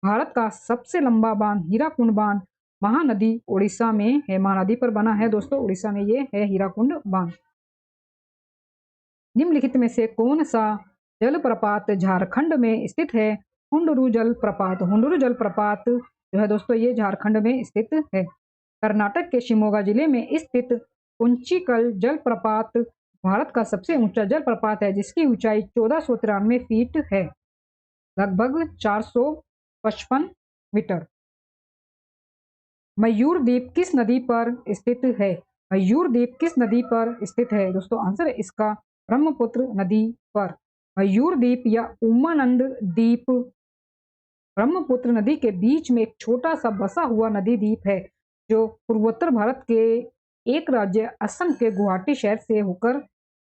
भारत का सबसे लंबा बांध हीराकुंड बांध महानदी उड़ीसा में है। महानदी पर बना है दोस्तों, उड़ीसा में ये है हीराकुंड बांध। निम्नलिखित में से कौन सा जलप्रपात झारखंड में स्थित है? हुंडरू जलप्रपात। हुंडरू जलप्रपात जो है दोस्तों ये झारखंड में स्थित है। कर्नाटक के शिमोगा जिले में स्थित कुंचिकल जलप्रपात भारत का सबसे ऊंचा जलप्रपात है जिसकी ऊंचाई 1493 फीट है। लगभग 455 मीटर। मयूर द्वीप किस नदी पर स्थित है? मयूर द्वीप किस नदी पर स्थित है? दोस्तों आंसर है इसका ब्रह्मपुत्र नदी पर। मयूर द्वीप या उमानंद द्वीप ब्रह्मपुत्र नदी के बीच में एक छोटा सा बसा हुआ नदी द्वीप है जो पूर्वोत्तर भारत के एक राज्य असम के गुवाहाटी शहर से होकर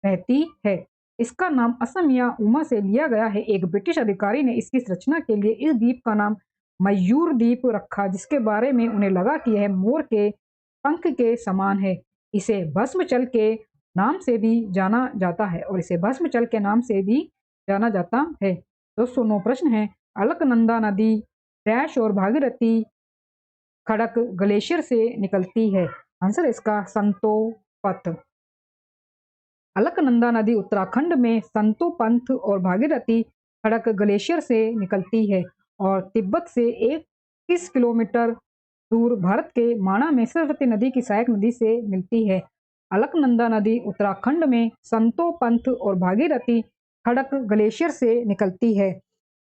बहती है। इसका नाम असम या उमा से लिया गया है। एक ब्रिटिश अधिकारी ने इसकी संरचना के लिए इस द्वीप का नाम मयूर द्वीप रखा, जिसके बारे में उन्हें लगा कि यह मोर के पंख के समान है। इसे भस्मचल के नाम से भी जाना जाता है और इसे भस्मचल के नाम से भी जाना जाता है। दोस्तों 9 प्रश्न है। अलकनंदा नदी डैश और भागीरथी खड़क ग्लेशियर से निकलती है? आंसर इसका संतोपंथ। अलकनंदा नदी उत्तराखंड में संतोपंथ और भागीरथी खड़क ग्लेशियर से निकलती है और तिब्बत से 21 किलोमीटर दूर भारत के माणा में सरस्वती नदी की सहायक नदी से मिलती है। अलकनंदा नदी उत्तराखंड में संतोपंथ और भागीरथी खड़क ग्लेशियर से निकलती है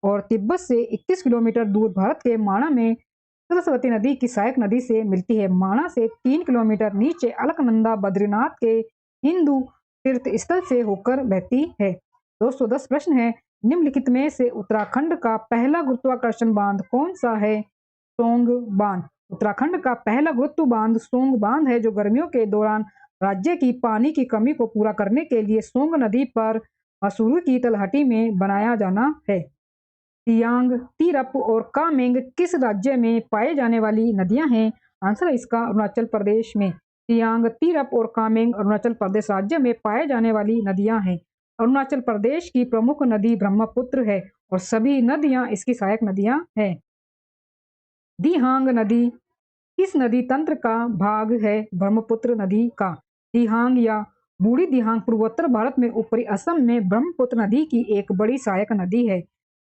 और तिब्बत से 21 किलोमीटर दूर भारत के माणा में सरस्वती नदी की सहायक नदी से मिलती है। माणा से 3 किलोमीटर नीचे अलकनंदा बद्रीनाथ के हिंदू तीर्थ स्थल से होकर बहती है। 210 प्रश्न है। निम्नलिखित में से उत्तराखंड का पहला गुरुत्वाकर्षण बांध कौन सा है? सोंग बांध। उत्तराखंड का पहला गुरुत्व बांध सोंग बांध है जो गर्मियों के दौरान राज्य की पानी की कमी को पूरा करने के लिए सोंग नदी पर मसूरी की तलहटी में बनाया जाना है। सियांग, तिरप और कामेंग किस राज्य में पाए जाने वाली नदियां हैं? आंसर है इसका अरुणाचल प्रदेश में। सियांग, तिरप और कामेंग अरुणाचल प्रदेश राज्य में पाए जाने वाली नदियां हैं। अरुणाचल प्रदेश की प्रमुख नदी ब्रह्मपुत्र है और सभी नदियां इसकी सहायक नदियां हैं। दिहांग नदी किस नदी तंत्र का भाग है? ब्रह्मपुत्र नदी का। दिहांग या बूढ़ी दिहांग पूर्वोत्तर भारत में ऊपरी असम में ब्रह्मपुत्र नदी की एक बड़ी सहायक नदी है।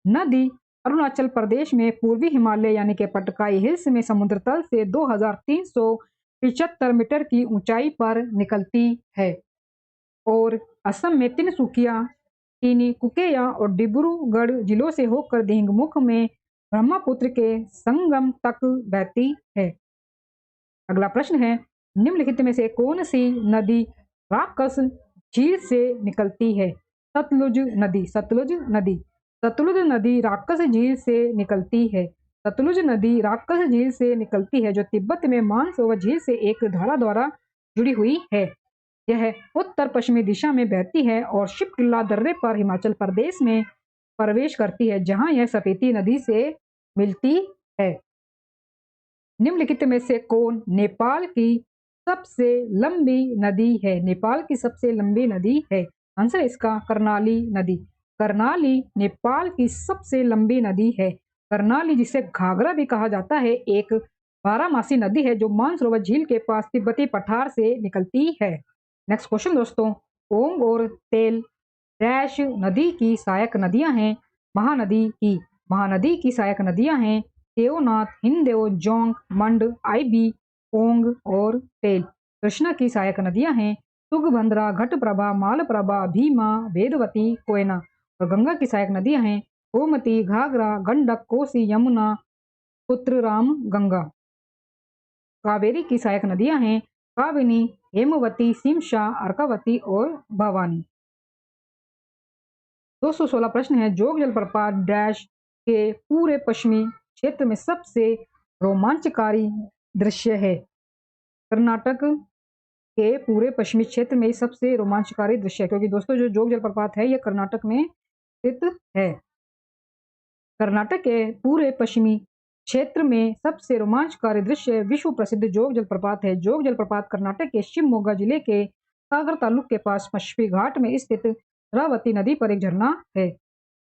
नदी अरुणाचल प्रदेश में पूर्वी हिमालय यानी कि पटकाई हिल्स में समुद्र तल से 2375 मीटर की ऊंचाई पर निकलती है और असम में तिनसुकिया, तिनकुकिया और डिब्रूगढ़ जिलों से होकर दिंगमुख में ब्रह्मपुत्र के संगम तक बहती है। अगला प्रश्न है। निम्नलिखित में से कौन सी नदी राक्षस झील से निकलती है? सतलुज नदी। सतलुज नदी। सतलुज नदी राक्षस झील से निकलती है। सतलुज नदी राक्षस झील से निकलती है जो तिब्बत में मानसरोवर झील से एक धारा द्वारा जुड़ी हुई है। यह उत्तर पश्चिमी दिशा में बहती है और शिपकिल्ला दर्रे पर हिमाचल प्रदेश में प्रवेश करती है जहां यह स्पीति नदी से मिलती है। निम्नलिखित में से कौन नेपाल की सबसे लंबी नदी है? नेपाल की सबसे लंबी नदी है। आंसर इसका कर्णाली नदी। कर्णाली नेपाल की सबसे लंबी नदी है। कर्णाली जिसे घाघरा भी कहा जाता है एक बारहमासी नदी है जो मानसरोवर झील के पास तिब्बती पठार से निकलती है। नेक्स्ट क्वेश्चन दोस्तों। ओंग और तेल डैश नदी की सहायक नदियां हैं? महानदी की। महानदी की सहायक नदियां हैं देवनाथ, हिंदेव, जोंग, मंड, आईबी, ओंग और तेल। कृष्णा की सहायक नदियां हैं तुंगभद्रा, घटप्रभा, मालप्रभा, भीमा, वेदवती, कोयना। और गंगा की सहायक नदियां हैं गोमती, घाघरा, गंडक, कोसी, यमुना, पुत्रराम, गंगा। कावेरी की सहायक नदियां हैं काबिनी, हेमवती, सिमशा, अर्कावती और भवानी। 216 प्रश्न है। जोग जलप्रपात डैश के पूरे पश्चिमी क्षेत्र में सबसे रोमांचकारी दृश्य है? कर्नाटक के पूरे पश्चिमी क्षेत्र में सबसे रोमांचकारी दृश्य है क्योंकि दोस्तों जो जोग जलप्रपात है यह कर्नाटक में स्थित है। कर्नाटक के पूरे पश्चिमी क्षेत्र में सबसे रोमांचकारी दृश्य विश्व प्रसिद्ध जोग जलप्रपात है। जोग जलप्रपात कर्नाटक के शिवमोगा जिले के सागर तालुक के पास पश्चिमी घाट में स्थित रावती नदी पर एक झरना है।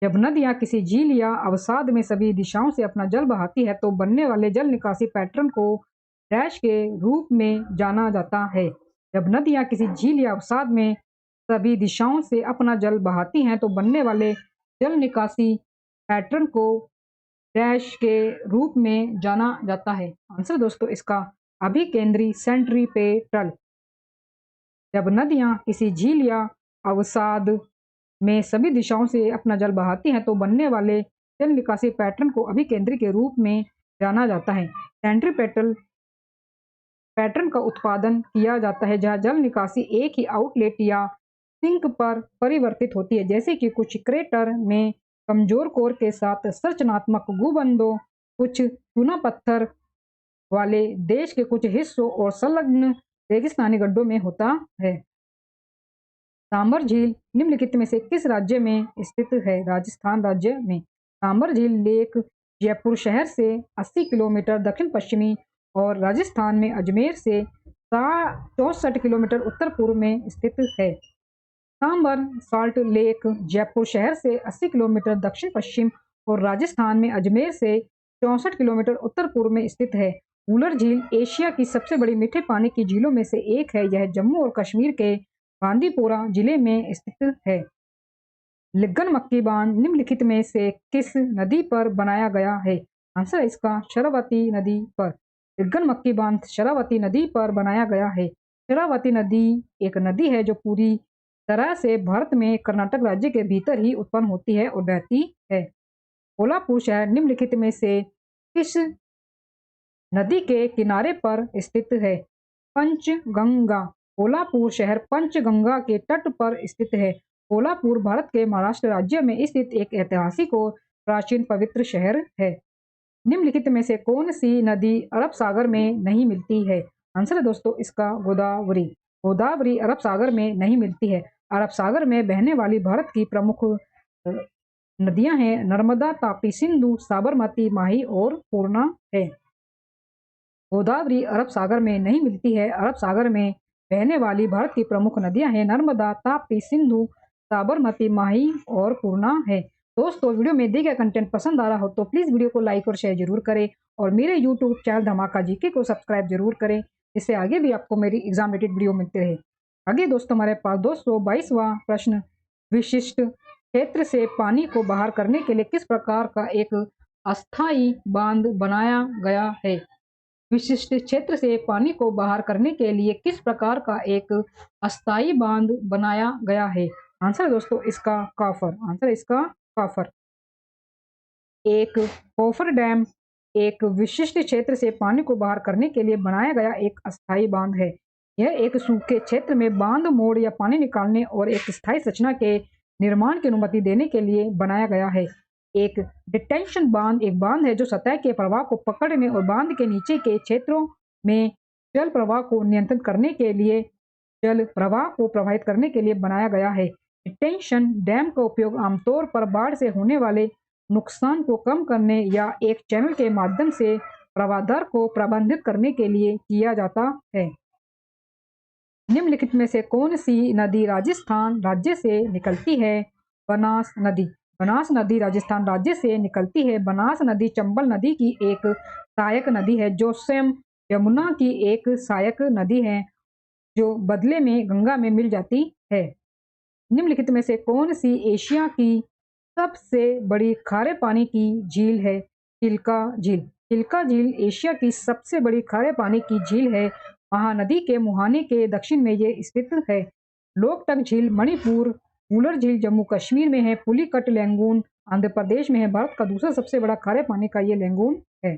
जब नदियां किसी झील या अवसाद में सभी दिशाओं से अपना जल बहाती है तो बनने वाले जल निकासी पैटर्न को डैश के रूप में जाना जाता है। जब नदियां किसी झील या अवसाद में सभी दिशाओं से अपना जल बहाती हैं तो बनने वाले जल निकासी पैटर्न को डैश के रूप में जाना जाता है। आंसर दोस्तों इसका अभिकेंद्री सेंट्रीपेटल। जब नदियां किसी झील या अवसाद में सभी दिशाओं से अपना जल बहाती हैं तो बनने वाले जल निकासी पैटर्न को अभिकेंद्री के रूप में जाना जाता है। सेंट्रीपेटल पैटर्न का उत्पादन किया जाता है जहां जल निकासी एक ही आउटलेट या सिंक पर परिवर्तित होती है, जैसे कि कुछ क्रेटर में कमजोर कोर के साथ संरचनात्मक गुंबदों, कुछ चूना पत्थर वाले देश के कुछ हिस्सों और संलग्न रेगिस्तानी गड्ढों में होता है। सांबर झील निम्नलिखित में से किस राज्य में स्थित है? राजस्थान राज्य में। सांबर झील लेक जयपुर शहर से 80 किलोमीटर दक्षिण पश्चिमी और राजस्थान में अजमेर से 64 किलोमीटर उत्तर पूर्व में स्थित है। सांबर साल्ट लेक जयपुर शहर से 80 किलोमीटर दक्षिण पश्चिम और राजस्थान में अजमेर से 64 किलोमीटर उत्तर पूर्व में स्थित है। वुलर झील एशिया की सबसे बड़ी मीठे पानी की झीलों में से एक है। यह जम्मू और कश्मीर के बांदीपोरा जिले में स्थित है। लिग्गन मक्की बांध निम्नलिखित में से किस नदी पर बनाया गया है? आंसर है इसका शरावती नदी पर। लिग्गन मक्की बांध शरावती नदी पर बनाया गया है। शरावती नदी एक नदी है जो पूरी तरह से भारत में कर्नाटक राज्य के भीतर ही उत्पन्न होती है और बहती है। कोल्हापुर शहर निम्नलिखित में से किस नदी के किनारे पर स्थित है? पंचगंगा। कोल्हापुर शहर पंचगंगा के तट पर स्थित है। कोल्हापुर भारत के महाराष्ट्र राज्य में स्थित एक ऐतिहासिक और प्राचीन पवित्र शहर है। निम्नलिखित में से कौन सी नदी अरब सागर में नहीं मिलती है? आंसर है दोस्तों इसका गोदावरी। गोदावरी अरब सागर में नहीं मिलती है। अरब सागर में बहने वाली भारत की प्रमुख नदियां हैं नर्मदा, तापी, सिंधु, साबरमती, माही और पूर्णा है। गोदावरी अरब सागर में नहीं मिलती है। अरब सागर में बहने वाली भारत की प्रमुख नदियां हैं नर्मदा, ताप्ती, सिंधु, साबरमती, माही और पूर्णा है। दोस्तों वीडियो में दिए गए कंटेंट पसंद आ रहा हो तो प्लीज़ वीडियो को लाइक और शेयर जरूर करें और मेरे यूट्यूब चैनल धमाका जीके को सब्सक्राइब जरूर करें, इससे आगे भी आपको मेरी एग्जाम रिलेटेड वीडियो मिलते रहे। आगे दोस्तों हमारे पास 222वां प्रश्न, विशिष्ट क्षेत्र से पानी को बाहर करने के लिए किस प्रकार का एक अस्थायी बांध बनाया गया है? विशिष्ट क्षेत्र से पानी को बाहर करने के लिए किस प्रकार का एक अस्थायी बांध बनाया गया है? आंसर दोस्तों इसका काफर। आंसर इसका काफर। एक कोफर डैम एक विशिष्ट क्षेत्र से पानी को बाहर करने के लिए बनाया गया एक अस्थायी बांध है। यह एक सूखे क्षेत्र में बांध मोड़ या पानी निकालने और एक स्थायी संरचना के निर्माण की अनुमति देने के लिए बनाया गया है। एक डिटेंशन बांध एक बांध है जो सतह के प्रवाह को पकड़ने और बांध के नीचे के क्षेत्रों में जल प्रवाह को नियंत्रित करने के लिए जल प्रवाह को प्रभावित करने के लिए बनाया गया है। डिटेंशन डैम का उपयोग आमतौर पर बाढ़ से होने वाले नुकसान को कम करने या एक चैनल के माध्यम से प्रवाह को प्रबंधित करने के लिए किया जाता है। निम्नलिखित में से कौन सी नदी राजस्थान राज्य से निकलती है? बनास नदी। बनास नदी राजस्थान राज्य से निकलती है। बनास नदी चंबल नदी की एक सहायक नदी है जो स्वयं यमुना की एक सहायक नदी है जो बदले में गंगा में मिल जाती है। निम्नलिखित में से कौन सी एशिया की सबसे बड़ी खारे पानी की झील है? चिल्का झील। चिल्का झील एशिया की सबसे बड़ी खारे पानी की झील है। महानदी के मुहाने के दक्षिण में ये स्थित है। लोकटक झील मणिपुर, वुलर झील जम्मू कश्मीर में है, पुलिकट लैंगून आंध्र प्रदेश में है। भारत का दूसरा सबसे बड़ा खारे पानी का ये लैंगून है।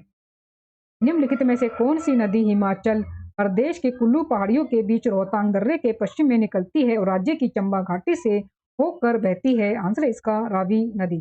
निम्नलिखित में से कौन सी नदी हिमाचल प्रदेश के कुल्लू पहाड़ियों के बीच रोहतांग दर्रे के पश्चिम में निकलती है और राज्य की चंबा घाटी से होकर बहती है? आंसर इसका रावी नदी।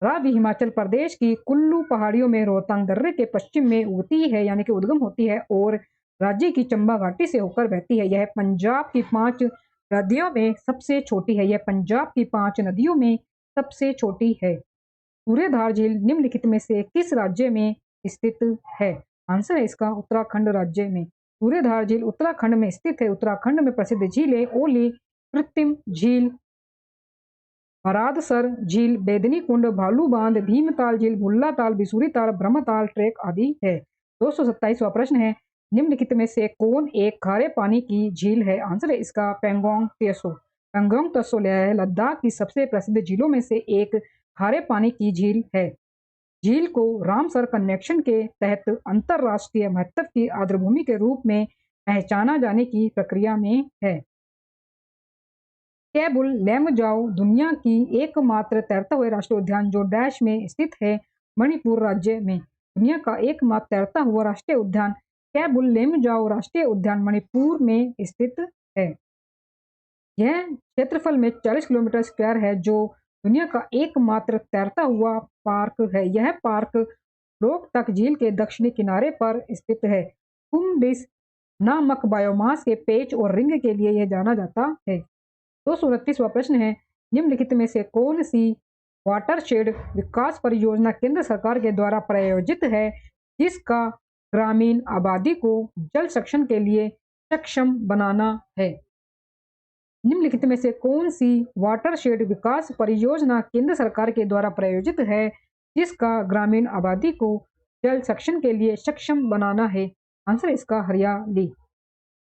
रावी हिमाचल प्रदेश की कुल्लू पहाड़ियों में रोहतांग दर्रे के पश्चिम में उगती है यानी कि उद्गम होती है और राज्य की चंबा घाटी से होकर बहती है। यह पंजाब की 5 नदियों में सबसे छोटी है। यह पंजाब की 5 नदियों में सबसे छोटी है। सूर्यधार झील निम्नलिखित में से किस राज्य में स्थित है? आंसर है इसका उत्तराखंड राज्य में। सूर्यधार झील उत्तराखंड में स्थित है। उत्तराखंड में प्रसिद्ध झीलें ओली, कृत्रिम झील, हरादसर झील, बेदनी कुंड, भालू बांध, भीमताल झील, भुल्ला ताल, बिसूरी ताल, ब्रह्मताल ट्रैक आदि है। 227वां प्रश्न है, निम्नलिखित में से कौन एक खारे पानी की झील है? आंसर है इसका पेंगोंग त्सो। पेंगोंग त्सो लद्दाख की सबसे प्रसिद्ध झीलों में से एक खारे पानी की झील है। झील को रामसर कन्वेंशन के तहत अंतरराष्ट्रीय महत्व की आर्द्रभूमि के रूप में पहचाना जाने की प्रक्रिया में है। कैबुल लैमजाओ दुनिया की एकमात्र तैरता हुआ राष्ट्रीय उद्यान जो डैश में स्थित है, मणिपुर राज्य में। दुनिया का एकमात्र तैरता हुआ राष्ट्रीय उद्यान कैबुल लैमजाओ राष्ट्रीय उद्यान मणिपुर में स्थित है। यह क्षेत्रफल में 40 किलोमीटर स्क्वायर है, जो दुनिया का एकमात्र तैरता हुआ पार्क है। यह पार्क लोकटक झील के दक्षिणी किनारे पर स्थित है। कुमडिस नामक बायोमास के पेच और रिंग के लिए यह जाना जाता है। 229वां प्रश्न है, निम्नलिखित में से कौन सी वाटरशेड विकास परियोजना केंद्र सरकार के द्वारा प्रायोजित है, जिसका ग्रामीण आबादी को जल संरक्षण के लिए सक्षम बनाना है? निम्नलिखित में से कौन सी वाटरशेड विकास परियोजना केंद्र सरकार के द्वारा प्रायोजित है, जिसका ग्रामीण आबादी को जल संरक्षण के लिए सक्षम बनाना है? आंसर इसका हरियाली।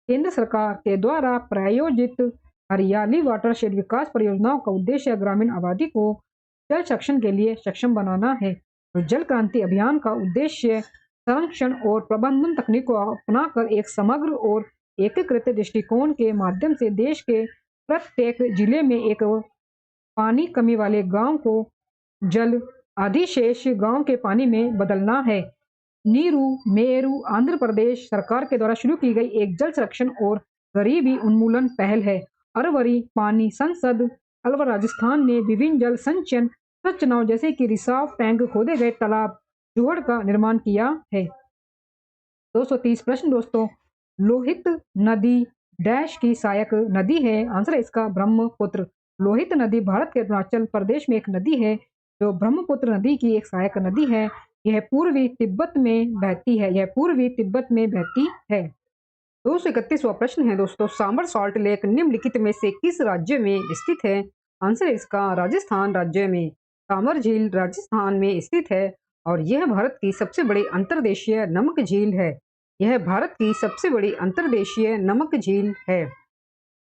केंद्र सरकार के द्वारा प्रायोजित हरियाली वाटरशेड विकास परियोजनाओं का उद्देश्य ग्रामीण आबादी को जल संरक्षण के लिए सक्षम बनाना है। तो जल क्रांति अभियान का उद्देश्य संरक्षण और प्रबंधन तकनीक को अपनाकर एक समग्र और एकीकृत दृष्टिकोण के माध्यम से देश के प्रत्येक जिले में एक पानी कमी वाले गांव को जल अधिशेष गांव के पानी में बदलना है। नीरू मेरू आंध्र प्रदेश सरकार के द्वारा शुरू की गई एक जल संरक्षण और गरीबी उन्मूलन पहल है। अरवरी पानी संसद अलवर राजस्थान ने विभिन्न जल संचयन संरचनाओं जैसे कि रिसाव टैंक, खोदे गए तालाब, जोहड़ का निर्माण किया है। 230 प्रश्न दोस्तों, लोहित नदी डैश की सहायक नदी है? आंसर है इसका ब्रह्मपुत्र। लोहित नदी भारत के अरुणाचल प्रदेश में एक नदी है, जो ब्रह्मपुत्र नदी की एक सहायक नदी है। यह पूर्वी तिब्बत में बहती है। 231वां प्रश्न है दोस्तों, सामर सॉल्ट लेक निम्नलिखित में से किस राज्य में स्थित है? आंसर है इसका राजस्थान राज्य में। सामर झील राजस्थान में स्थित है और यह भारत की सबसे बड़ी अंतर्देशीय नमक झील है।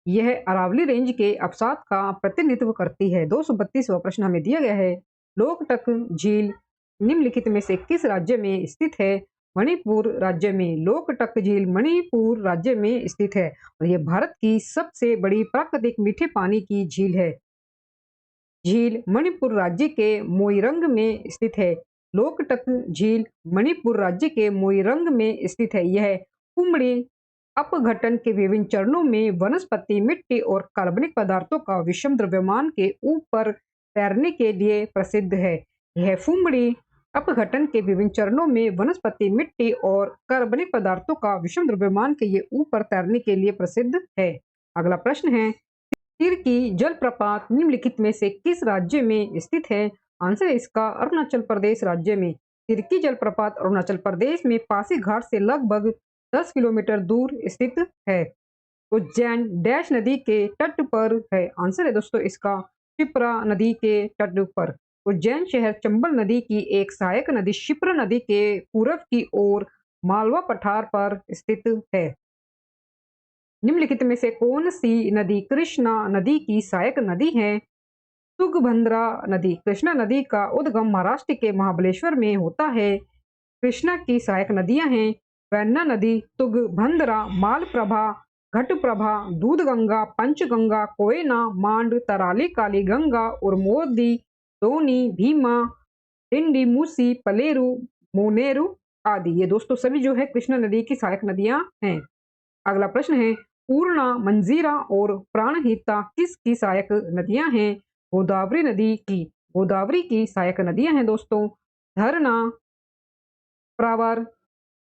यह अरावली रेंज के अवसाद का प्रतिनिधित्व करती है। 232वां प्रश्न हमें दिया गया है, लोकटक झील निम्नलिखित में से किस राज्य में स्थित है? मणिपुर राज्य में। लोकटक झील मणिपुर राज्य में स्थित है और यह भारत की सबसे बड़ी प्राकृतिक मीठे पानी की झील है। झील मणिपुर राज्य के मोइरंग में स्थित है। लोकटक झील मणिपुर राज्य के मोइरंग में स्थित है। यह कुमड़ी अपघटन के विभिन्न चरणों में वनस्पति, मिट्टी और कार्बनिक पदार्थों का विषम द्रव्यमान के ऊपर तैरने के लिए प्रसिद्ध है। यह फुमड़ी अपघटन के विभिन्न चरणों में वनस्पति, मिट्टी और कार्बनिक पदार्थों का विषम द्रव्यमान के ये ऊपर तैरने के लिए प्रसिद्ध है। अगला प्रश्न है, तिरकी जलप्रपात निम्नलिखित में से किस राज्य में स्थित है? आंसर है इसका अरुणाचल प्रदेश राज्य में। तिरकी जलप्रपात अरुणाचल प्रदेश में पासीघाट से लगभग 10 किलोमीटर दूर स्थित है। उज्जैन डैश नदी के तट पर है। आंसर है दोस्तों इसका शिप्रा नदी के तट पर। उज्जैन शहर चंबल नदी की एक सहायक नदी शिप्रा नदी के पूरब की ओर मालवा पठार पर स्थित है। निम्नलिखित में से कौन सी नदी कृष्णा नदी की सहायक नदी है? तुंगभद्रा नदी। कृष्णा नदी का उद्गम महाराष्ट्र के महाबलेश्वर में होता है। कृष्णा की सहायक नदियां हैं वैन्ना नदी, तुंगभद्रा, मालप्रभा, घटप्रभा, दूधगंगा, पंचगंगा, कोयना, मांड, तराली, काली गंगा, उर्मोदी, दोनी, भीमा, डिंडी, मूसी, पलेरू, मोनेरू आदि। ये दोस्तों सभी जो है कृष्णा नदी की सहायक नदियां हैं। अगला प्रश्न है, पूर्णा, मंजीरा और प्राणहिता किसकी सहायक नदियां हैं? गोदावरी नदी की। गोदावरी की सहायक नदियां हैं दोस्तों धरना, प्रावर,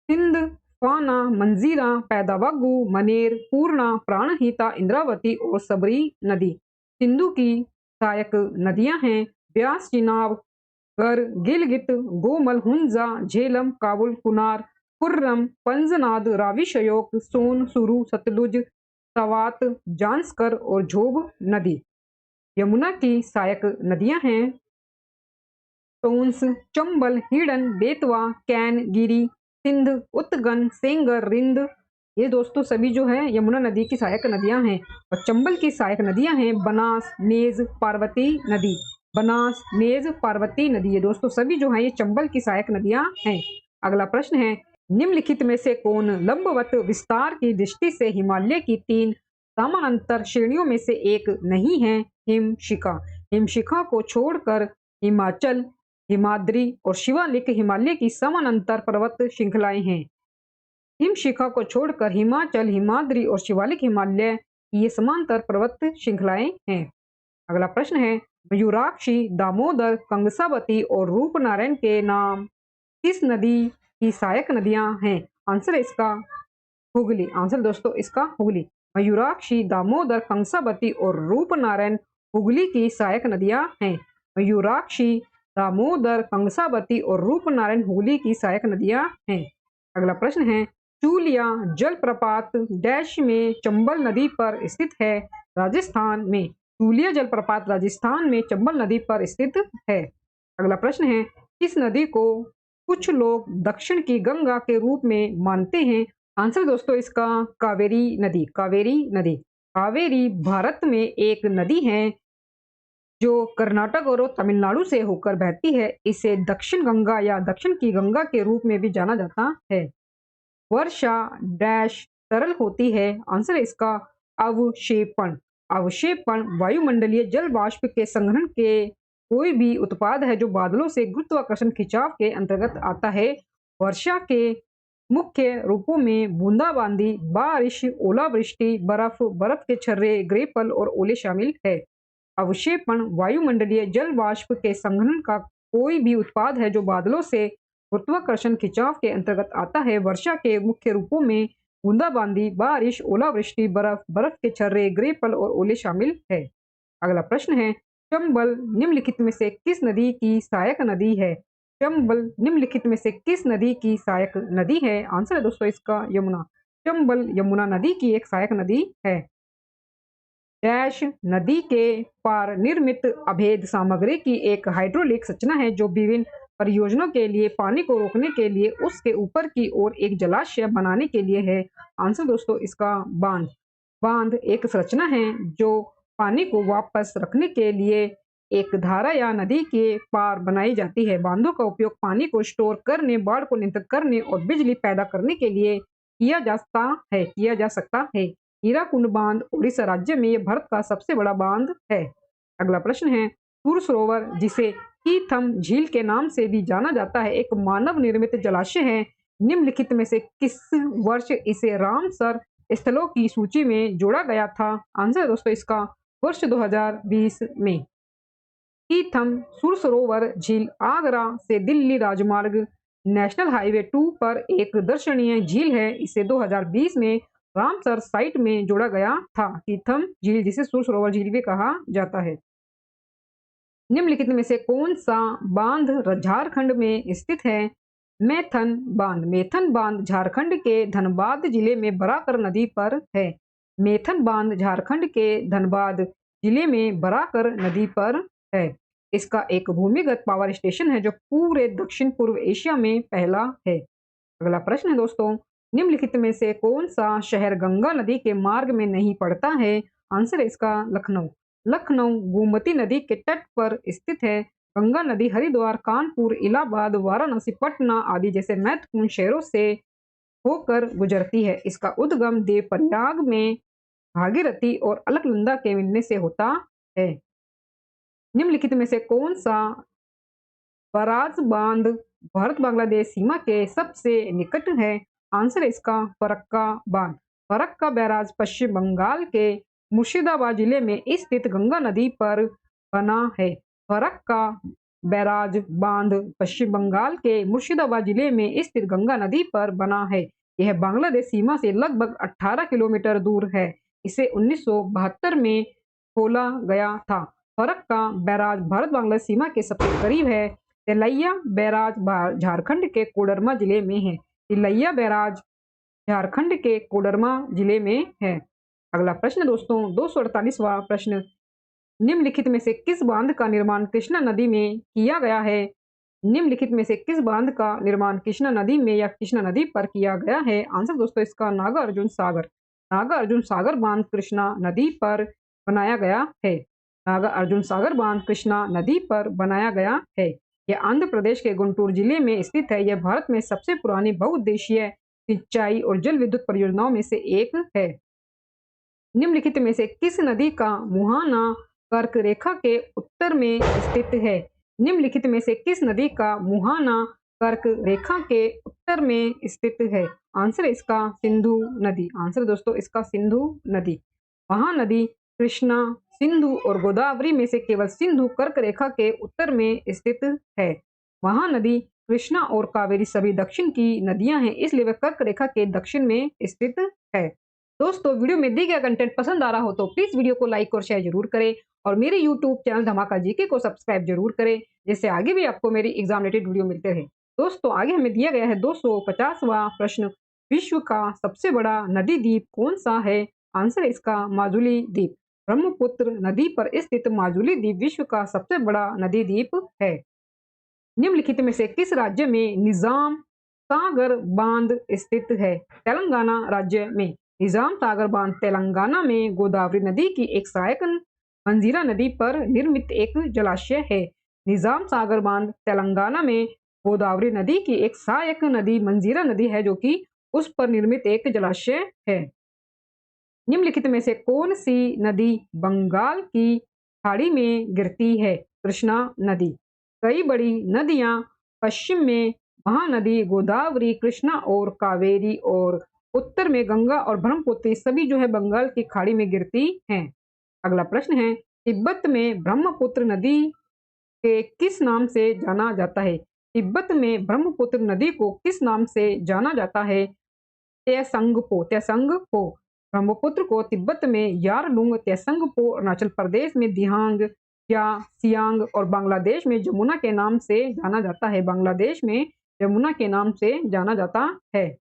सिंध, फाना, मंजीरा, पैदावागु, मनेर, पूर्णा, प्राणहिता, इंद्रावती और सबरी नदी। सिंधु की सहायक नदियां हैं ब्यास, चिनाब, गर, गिलगित, गोमल, हुंजा, झेलम, काबुल, कुनार, खुर्रम, पंजनाद, रावी, शयोक, सोन, सुरु, सतलुज, सवात, जांस्कर और झोब नदी। यमुना की सहायक नदियां हैं टोंस, चंबल, हिडन, बेतवा, कैन, गिरी, सिंध, उत्तगन, सेंगर, रिंद। ये दोस्तों सभी जो है यमुना नदी की सहायक नदियां हैं। और चंबल की सहायक नदियां हैं बनास, मेज, पार्वती नदी। बनास, मेज, पार्वती नदी। ये दोस्तों सभी जो है ये चंबल की सहायक नदियां हैं। अगला प्रश्न है, निम्नलिखित में से कौन लंबवत विस्तार की दृष्टि से हिमालय की 3 समानांतर श्रेणियों में से एक नहीं है हिमशिखा। हिमशिखा को छोड़कर हिमाचल, हिमाद्री और शिवालिक हिमालय की समानांतर पर्वत श्रृंखलाएं हैं। हिमशिखा को छोड़कर हिमाचल, हिमाद्री और शिवालिक हिमालय की ये समांतर पर्वत श्रृंखलाएं हैं। अगला प्रश्न है, मयूराक्षी, दामोदर, कंगसावती और रूपनारायण के नाम किस नदी की सहायक नदियां हैं? आंसर है इसका हुगली। आंसर दोस्तों इसका हुगली। मयूराक्षी, दामोदर, कंसावती और रूपनारायण हुगली की सहायक नदियां हैं। मयूराक्षी, दामोदर, कंसावती और रूपनारायण हुगली की सहायक नदियां हैं। अगला प्रश्न है, चूलिया जलप्रपात डैश में चंबल नदी पर स्थित है? राजस्थान में। चूलिया जलप्रपात राजस्थान में चंबल नदी पर स्थित है। अगला प्रश्न है, किस नदी को कुछ लोग दक्षिण की गंगा के रूप में मानते हैं? आंसर दोस्तों इसका कावेरी नदी। कावेरी नदी। कावेरी भारत में एक नदी है जो कर्नाटक और तमिलनाडु से होकर बहती है। इसे दक्षिण गंगा या दक्षिण की गंगा के रूप में भी जाना जाता है। वर्षा डैश तरल होती है? आंसर इसका अवक्षेपण। अवक्षेपण वायुमंडलीय जल वाष्प के संग्रहण के कोई भी उत्पाद है जो बादलों से गुरुत्वाकर्षण खिंचाव के अंतर्गत आता है। वर्षा के मुख्य रूपों में बूंदाबांदी, बारिश, ओलावृष्टि, बर्फ, बर्फ के छर्रे, ग्रेपल और ओले शामिल है। अवक्षेपण वायुमंडलीय जल वाष्प के संघनन का कोई भी उत्पाद है जो बादलों से गुरुत्वाकर्षण खिंचाव के अंतर्गत आता है। वर्षा के मुख्य रूपों में बूंदाबांदी, बारिश, ओलावृष्टि, बर्फ, बर्फ के छर्रे, ग्रेपल और ओले शामिल है। अगला प्रश्न है, चंबल निम्नलिखित में से किस नदी की सहायक नदी है? चंबल निम्नलिखित में से किस नदी की सहायक नदी है? आंसर है दोस्तों इसका यमुना। चंबल यमुना नदी की एक सहायक नदी है। डैश नदी के पार निर्मित अभेद सामग्री की एक हाइड्रोलिक संरचना है जो विभिन्न परियोजनाओं के लिए पानी को रोकने के लिए उसके ऊपर की ओर एक जलाशय बनाने के लिए है। आंसर दोस्तों इसका बांध। बांध एक संरचना है जो पानी को वापस रखने के लिए एक धारा या नदी के पार बनाई जाती है। बांधों का उपयोग पानी को स्टोर करने, बाढ़ को नियंत्रित करने और बिजली पैदा करने के लिए किया जा सकता है। हीराकुंड बांध उड़ीसा राज्य में यह भारत का सबसे बड़ा बांध है। अगला प्रश्न है, सूर सरोवर जिसे कीथम झील के नाम से भी जाना जाता है एक मानव निर्मित जलाशय है। निम्नलिखित में से किस वर्ष इसे रामसर स्थलों की सूची में जोड़ा गया था? आंसर दोस्तों इसका वर्ष 2020 में। कीथम सूर सरोवर झील आगरा से दिल्ली राजमार्ग नेशनल हाईवे 2 पर एक दर्शनीय झील है। इसे 2020 में रामसर साइट में जोड़ा गया था। कीथम झील जिसे सूर सरोवर झील भी कहा जाता है। निम्नलिखित में से कौन सा बांध झारखंड में स्थित है? मैथन बांध। मैथन बांध झारखंड के धनबाद जिले में बराकर नदी पर है। मैथन बांध झारखंड के धनबाद जिले में बराकर नदी पर है। इसका एक भूमिगत पावर स्टेशन है जो पूरे दक्षिण पूर्व एशिया में पहला है। अगला प्रश्न है दोस्तों, निम्नलिखित में से कौन सा शहर गंगा नदी के मार्ग में नहीं पड़ता है? आंसर है इसका लखनऊ। लखनऊ गोमती नदी के तट पर स्थित है। गंगा नदी हरिद्वार, कानपुर, इलाहाबाद, वाराणसी, पटना आदि जैसे महत्वपूर्ण शहरों से होकर गुजरती है। इसका उद्गम देवप्रयाग में भागीरथी और अलकनंदा के मिलने से होता है। निम्नलिखित में से कौन सा बराज बांध भारत बांग्लादेश सीमा के सबसे निकट है? आंसर है इसका फरक्का बांध। फरक्का बैराज पश्चिम बंगाल के मुर्शिदाबाद जिले में स्थित गंगा नदी पर बना है। फरक्का बैराज बांध पश्चिम बंगाल के मुर्शिदाबाद जिले में स्थित गंगा नदी पर बना है। यह बांग्लादेश सीमा से लगभग 18 किलोमीटर दूर है। इसे 1972 में खोला गया था। फरक्का बैराज भारत बांग्लादेश सीमा के सबसे करीब है। तिलैया बैराज झारखंड के कोडरमा जिले में है। तिलैया बैराज झारखंड के कोडरमा जिले में है। अगला प्रश्न दोस्तों 248वां प्रश्न, निम्नलिखित में से किस बांध का निर्माण कृष्णा नदी में किया गया है? निम्नलिखित में से किस बांध का निर्माण कृष्णा नदी में या कृष्णा नदी पर किया गया है? आंसर दोस्तों इसका नागार्जुन सागर। नागार्जुन सागर बांध कृष्णा नदी पर बनाया गया है। नागार्जुन सागर बांध कृष्णा नदी पर बनाया गया है। यह आंध्र प्रदेश के गुंटूर जिले में स्थित है। यह भारत में सबसे पुरानी बहुउद्देशीय सिंचाई और जल विद्युत परियोजनाओं में से एक है। निम्नलिखित में से किस नदी का मुहाना कर्क रेखा के उत्तर में स्थित है? निम्नलिखित में से किस नदी का मुहाना कर्क रेखा के उत्तर में स्थित है? आंसर इसका सिंधु नदी। आंसर दोस्तों इसका सिंधु नदी। महानदी कृष्णा, सिंधु और गोदावरी में से केवल सिंधु कर्क रेखा के उत्तर में स्थित है। महानदी कृष्णा और कावेरी सभी दक्षिण की नदियां हैं, इसलिए वह कर्क रेखा के दक्षिण में स्थित है। दोस्तों वीडियो में दी गया कंटेंट पसंद आ रहा हो तो प्लीज वीडियो को लाइक और शेयर जरूर करें और मेरे यूट्यूब चैनल धमाका जीके को सब्सक्राइब जरूर करें, जिससे आगे भी आपको मेरी एग्जाम रिलेटेड वीडियो मिलते रहे। दोस्तों आगे हमें दिया गया है 250वां प्रश्न, विश्व का सबसे बड़ा नदी द्वीप कौन सा है? आंसर इसका माजुली द्वीप। ब्रह्मपुत्र नदी पर स्थित माजुली द्वीप विश्व का सबसे बड़ा नदी द्वीप है। निम्नलिखित में से किस राज्य में निजाम सागर बांध स्थित है? तेलंगाना राज्य में। निजाम सागर बांध तेलंगाना में गोदावरी नदी की एक सहायक मंजीरा नदी पर निर्मित एक जलाशय है। निजाम सागर बांध तेलंगाना में गोदावरी नदी की एक सहायक नदी मंजीरा नदी है, जो कि उस पर निर्मित एक जलाशय है। निम्नलिखित में से कौन सी नदी बंगाल की खाड़ी में गिरती है? कृष्णा नदी। कई बड़ी नदियां पश्चिम में महानदी गोदावरी, कृष्णा और कावेरी, और उत्तर में गंगा और ब्रह्मपुत्र सभी जो है बंगाल की खाड़ी में गिरती हैं। अगला प्रश्न है, तिब्बत में ब्रह्मपुत्र नदी के किस नाम से जाना जाता है? तिब्बत में ब्रह्मपुत्र नदी को किस नाम से जाना जाता है? त्संगपो। त्संगपो। ब्रह्मपुत्र को तिब्बत में यारलुंग, त्संगपो अरुणाचल प्रदेश में दिहांग या सियांग और बांग्लादेश में जमुना के नाम से जाना जाता है। बांग्लादेश में जमुना के नाम से जाना जाता है।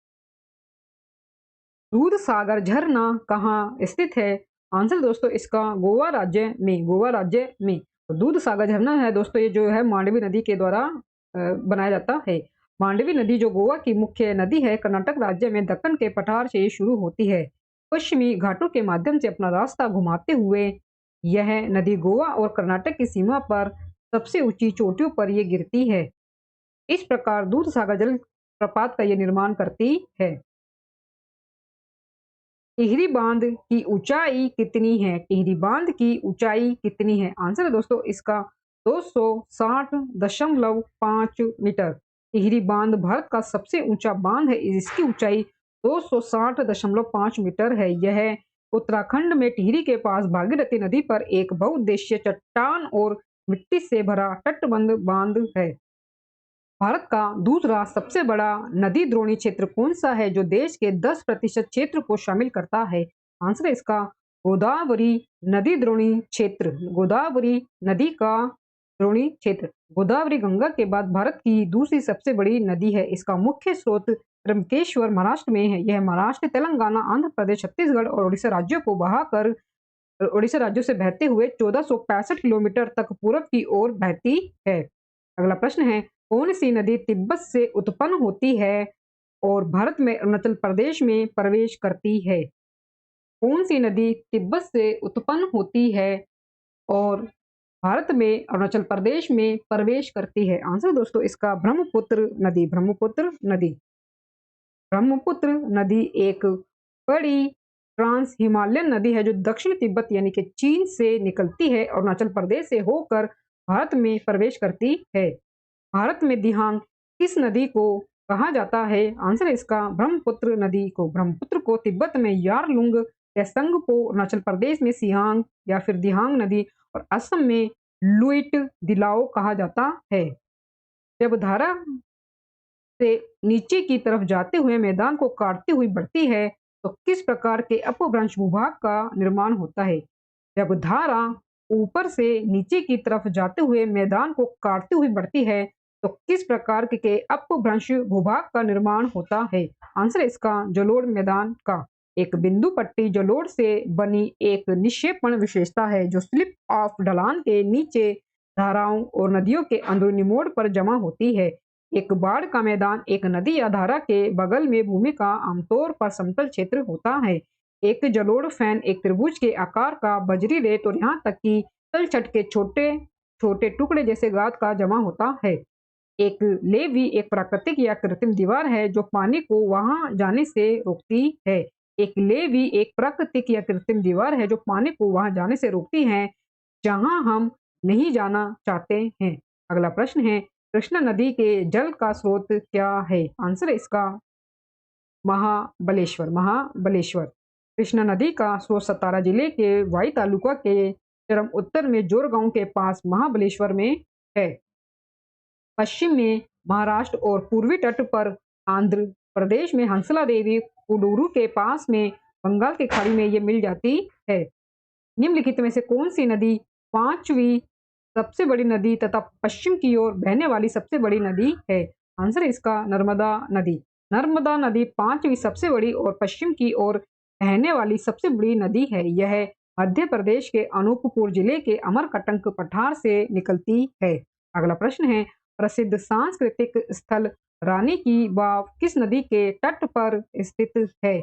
दूध सागर झरना कहाँ स्थित है? आंसर दोस्तों इसका गोवा राज्य में। गोवा राज्य में दूध सागर झरना है दोस्तों, ये जो है मांडवी नदी के द्वारा बनाया जाता है। मांडवी नदी जो गोवा की मुख्य नदी है, कर्नाटक राज्य में दक्कन के पठार से शुरू होती है। पश्चिमी घाटों के माध्यम से अपना रास्ता घुमाते हुए यह नदी गोवा और कर्नाटक की सीमा पर सबसे ऊंची चोटियों पर यह गिरती है। इस प्रकार दूध सागर जल प्रपात का यह निर्माण करती है। टिहरी बांध की ऊंचाई कितनी है? टिहरी बांध की ऊंचाई कितनी है? आंसर है दोस्तों इसका 260.5 मीटर। टिहरी बांध भारत का सबसे ऊंचा बांध है, इसकी ऊंचाई 260.5 मीटर है। यह उत्तराखंड में टिहरी के पास भागीरथी नदी पर एक बहुउद्देशीय चट्टान और मिट्टी से भरा तटबंध बांध है। भारत का दूसरा सबसे बड़ा नदी द्रोणी क्षेत्र कौन सा है, जो देश के 10% क्षेत्र को शामिल करता है? आंसर है इसका गोदावरी नदी द्रोणी क्षेत्र। गोदावरी नदी का द्रोणी क्षेत्र। गोदावरी गंगा के बाद भारत की दूसरी सबसे बड़ी नदी है। इसका मुख्य स्रोत त्र्यंबकेश्वर महाराष्ट्र में है। यह महाराष्ट्र, तेलंगाना, आंध्र प्रदेश, छत्तीसगढ़ और उड़ीसा राज्यों को बहाकर उड़ीसा राज्यों से बहते हुए 1465 किलोमीटर तक पूर्व की ओर बहती है। अगला प्रश्न है, कौन सी नदी तिब्बत से उत्पन्न होती है और भारत में अरुणाचल प्रदेश में प्रवेश करती है? कौन सी नदी तिब्बत से उत्पन्न होती है और भारत में अरुणाचल प्रदेश में प्रवेश करती है? आंसर दोस्तों इसका ब्रह्मपुत्र नदी। ब्रह्मपुत्र नदी। ब्रह्मपुत्र नदी एक बड़ी ट्रांस हिमालयन नदी है, जो दक्षिण तिब्बत यानी कि चीन से निकलती है और अरुणाचल प्रदेश से होकर भारत में प्रवेश करती है। भारत में दिहांग किस नदी को कहा जाता है? आंसर है इसका ब्रह्मपुत्र नदी को। ब्रह्मपुत्र को तिब्बत में यारलुंग, त्संगपो, अरुणाचल प्रदेश में सियांग या फिर दिहांग नदी और असम में लुइट दिलाओ कहा जाता है। जब धारा से नीचे की तरफ जाते हुए मैदान को काटती हुई बढ़ती है तो किस प्रकार के अपभ्रंश भूभाग का निर्माण होता है? जब धारा ऊपर से नीचे की तरफ जाते हुए मैदान को काटती हुई बढ़ती है तो किस प्रकार के अपभ्रंश भूभाग का निर्माण होता है? आंसर इसका जलोढ़ मैदान का। एक बिंदु पट्टी जलोढ़ से बनी एक निक्षेपण विशेषता है, जो स्लिप ऑफ ढलान के नीचे धाराओं और नदियों के अंदरूनी मोड़ पर जमा होती है। एक बाढ़ का मैदान एक नदी या धारा के बगल में भूमि का आमतौर पर समतल क्षेत्र होता है। एक जलोढ़ फैन एक त्रिभुज के आकार का बजरी रेत और यहाँ तक कि तलछट के छोटे छोटे टुकड़े जैसे गाद का जमा होता है। एक लेवी एक प्राकृतिक या कृत्रिम दीवार है जो पानी को वहां जाने से रोकती है। एक लेवी एक प्राकृतिक या कृत्रिम दीवार है जो पानी को वहां जाने से रोकती है जहां हम नहीं जाना चाहते हैं। अगला प्रश्न है, कृष्णा नदी के जल का स्रोत क्या है? आंसर है इसका महाबलेश्वर। महाबलेश्वर। कृष्णा नदी का स्रोत सतारा जिले के वाई तालुका के चरम उत्तर में जोर गांव के पास महाबलेश्वर में है। पश्चिम में महाराष्ट्र और पूर्वी तट पर आंध्र प्रदेश में हंसला देवी कुडूरू के पास में बंगाल की खाड़ी में ये मिल जाती है। निम्नलिखित में से कौन सी नदी पांचवी सबसे बड़ी नदी तथा पश्चिम की ओर बहने वाली सबसे बड़ी नदी है? आंसर है इसका नर्मदा नदी। नर्मदा नदी पांचवी सबसे बड़ी और पश्चिम की ओर बहने वाली सबसे बड़ी नदी है। यह मध्य प्रदेश के अनूपपुर जिले के अमरकंटक पठार से निकलती है। अगला प्रश्न है, प्रसिद्ध सांस्कृतिक स्थल रानी की वाव किस नदी के तट पर स्थित है?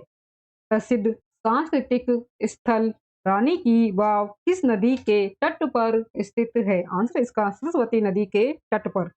प्रसिद्ध सांस्कृतिक स्थल रानी की वाव किस नदी के तट पर स्थित है? आंसर इसका सरस्वती नदी के तट पर।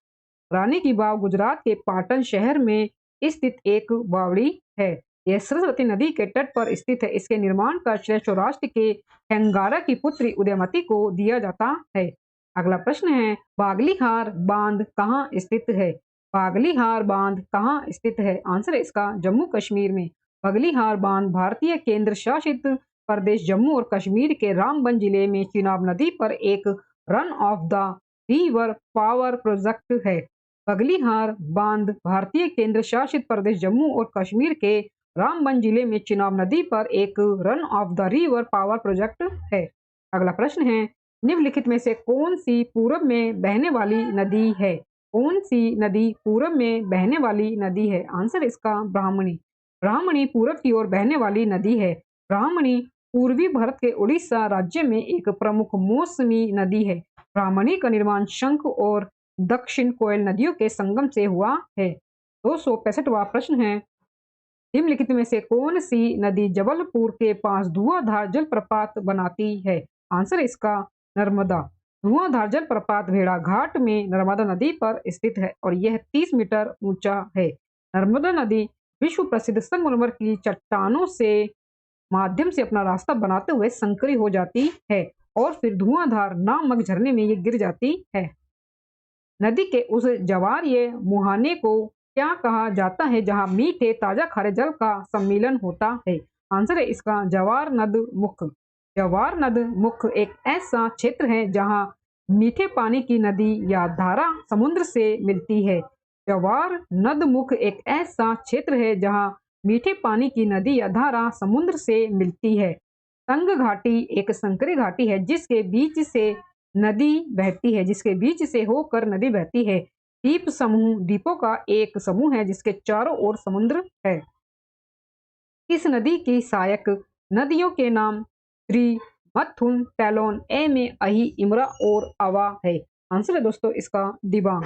रानी की वाव गुजरात के पाटन शहर में स्थित एक बावड़ी है। यह सरस्वती नदी के तट पर स्थित है। इसके निर्माण का श्रेय सौराष्ट्र के हेंगारा की पुत्री उदयमती को दिया जाता है। अगला प्रश्न है, बागलीहार बांध कहाँ स्थित है? बागलीहार बांध कहाँ स्थित है? आंसर है इसका जम्मू कश्मीर में। बागलीहार बांध भारतीय केंद्र शासित प्रदेश जम्मू और कश्मीर के रामबन जिले में चिनाब नदी पर एक run of the river power project है। बगलीहार बांध भारतीय केंद्र शासित प्रदेश जम्मू और कश्मीर के रामबन जिले में चिनाब नदी पर एक run of the river power project है। अगला प्रश्न है, निम्नलिखित में से कौन सी पूर्व में बहने वाली नदी है? कौन सी नदी पूर्व में बहने वाली नदी है? आंसर इसका ब्राह्मणी। ब्राह्मणी पूर्व की ओर बहने वाली नदी है। ब्राह्मणी पूर्वी भारत के उड़ीसा राज्य में एक प्रमुख मौसमी नदी है। ब्राह्मणी का निर्माण शंख और दक्षिण कोयल नदियों के संगम से हुआ है। 265वां प्रश्न है, निम्नलिखित में से कौन सी नदी जबलपुर के पास धुआंधार जलप्रपात बनाती है? आंसर इसका नर्मदा। धुआंधार जलप्रपात भेड़ा घाट में नर्मदा नदी पर स्थित है और यह 30 मीटर ऊंचा है। नर्मदा नदी विश्व प्रसिद्ध संगमरमर की चट्टानों से माध्यम से अपना रास्ता बनाते हुए संकरी हो जाती है और फिर धुआंधार नामक झरने में ये गिर जाती है। नदी के उस जवारीय मुहाने को क्या कहा जाता है जहां मीठे ताजा खारे जल का सम्मिलन होता है? आंसर है इसका जवार नद मुख। जवार नद मुख एक ऐसा क्षेत्र है जहां मीठे पानी की नदी या धारा समुद्र से मिलती है। जवार नद मुख एक ऐसा क्षेत्र है जहां मीठे पानी की नदी या धारा समुद्र से मिलती है। तंग घाटी एक संकरी घाटी है जिसके बीच से नदी बहती है, जिसके बीच से होकर नदी बहती है। द्वीप समूह द्वीपों का एक समूह है जिसके चारों ओर समुद्र है। इस नदी की सहायक नदियों के नाम श्री, मथुन, टैलोन, ए में अही, इमरा और अवा है। आंसर है दोस्तों इसका दिबांग।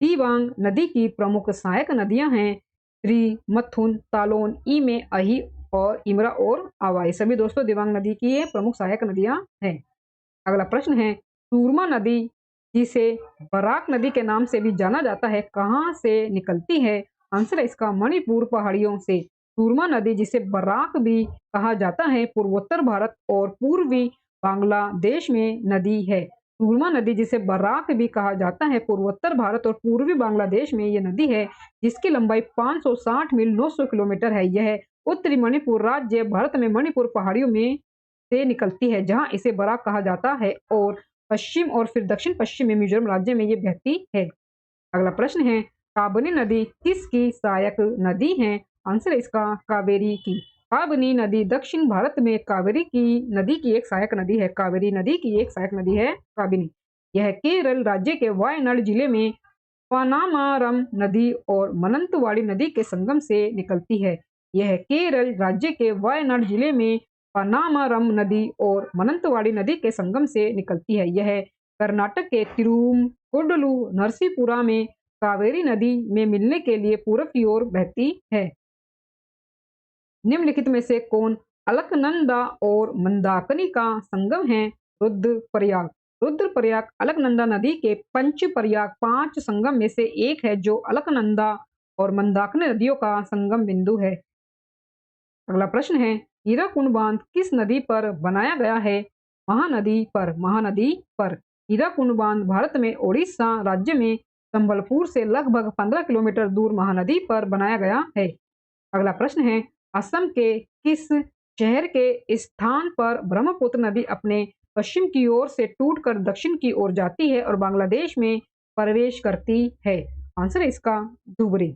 दिबांग नदी की प्रमुख सहायक नदियां हैं श्री, मथुन, तालोन, ई में अही और इमरा और अवा। ये सभी दोस्तों दिबांग नदी की ये प्रमुख सहायक नदियां हैं। अगला प्रश्न है, सूरमा नदी जिसे बराक नदी के नाम से भी जाना जाता है कहाँ से निकलती है? आंसर है इसका मणिपुर पहाड़ियों से। सूरमा नदी जिसे बराक भी कहा जाता है पूर्वोत्तर भारत और पूर्वी बांग्लादेश में नदी है। सूरमा नदी जिसे बराक भी कहा जाता है पूर्वोत्तर भारत और पूर्वी बांग्लादेश में यह नदी है जिसकी लंबाई 560 मील 900 किलोमीटर है। यह उत्तरी मणिपुर राज्य भारत में मणिपुर पहाड़ियों में से निकलती है जहां इसे बराक कहा जाता है और पश्चिम और फिर दक्षिण पश्चिम में मिजोरम राज्य में ये बहती है। अगला प्रश्न है, काबनी नदी किसकी सहायक नदी है? आंसर है इसका कावेरी की। काबनी नदी दक्षिण भारत में कावेरी की नदी की एक सहायक नदी है। कावेरी नदी की एक सहायक नदी है काबिनी। यह केरल राज्य के वायनाड जिले में पनामारम नदी और मनंतवाड़ी नदी के संगम से निकलती है। यह केरल राज्य के वायनाड जिले में पनामारम नदी और मनंतवाड़ी नदी के संगम से निकलती है। यह कर्नाटक के तिरुकुडलू नरसीपुरा में कावेरी नदी में मिलने के लिए पूर्व की ओर बहती है। निम्नलिखित में से कौन अलकनंदा और मंदाकिनी का संगम है? रुद्रप्रयाग। रुद्रप्रयाग अलकनंदा नदी के पंचप्रयाग 5 संगम में से एक है जो अलकनंदा और मंदाकिनी नदियों का संगम बिंदु है। अगला प्रश्न है, हीराकुंड बांध किस नदी पर बनाया गया है? महानदी पर। महानदी पर हीराकुंड बांध भारत में ओडिशा राज्य में संबलपुर से लगभग 15 किलोमीटर दूर महानदी पर बनाया गया है। अगला प्रश्न है, असम के किस शहर के स्थान पर ब्रह्मपुत्र नदी अपने पश्चिम की ओर से टूटकर दक्षिण की ओर जाती है और बांग्लादेश में प्रवेश करती है? आंसर है इसका धुबरी।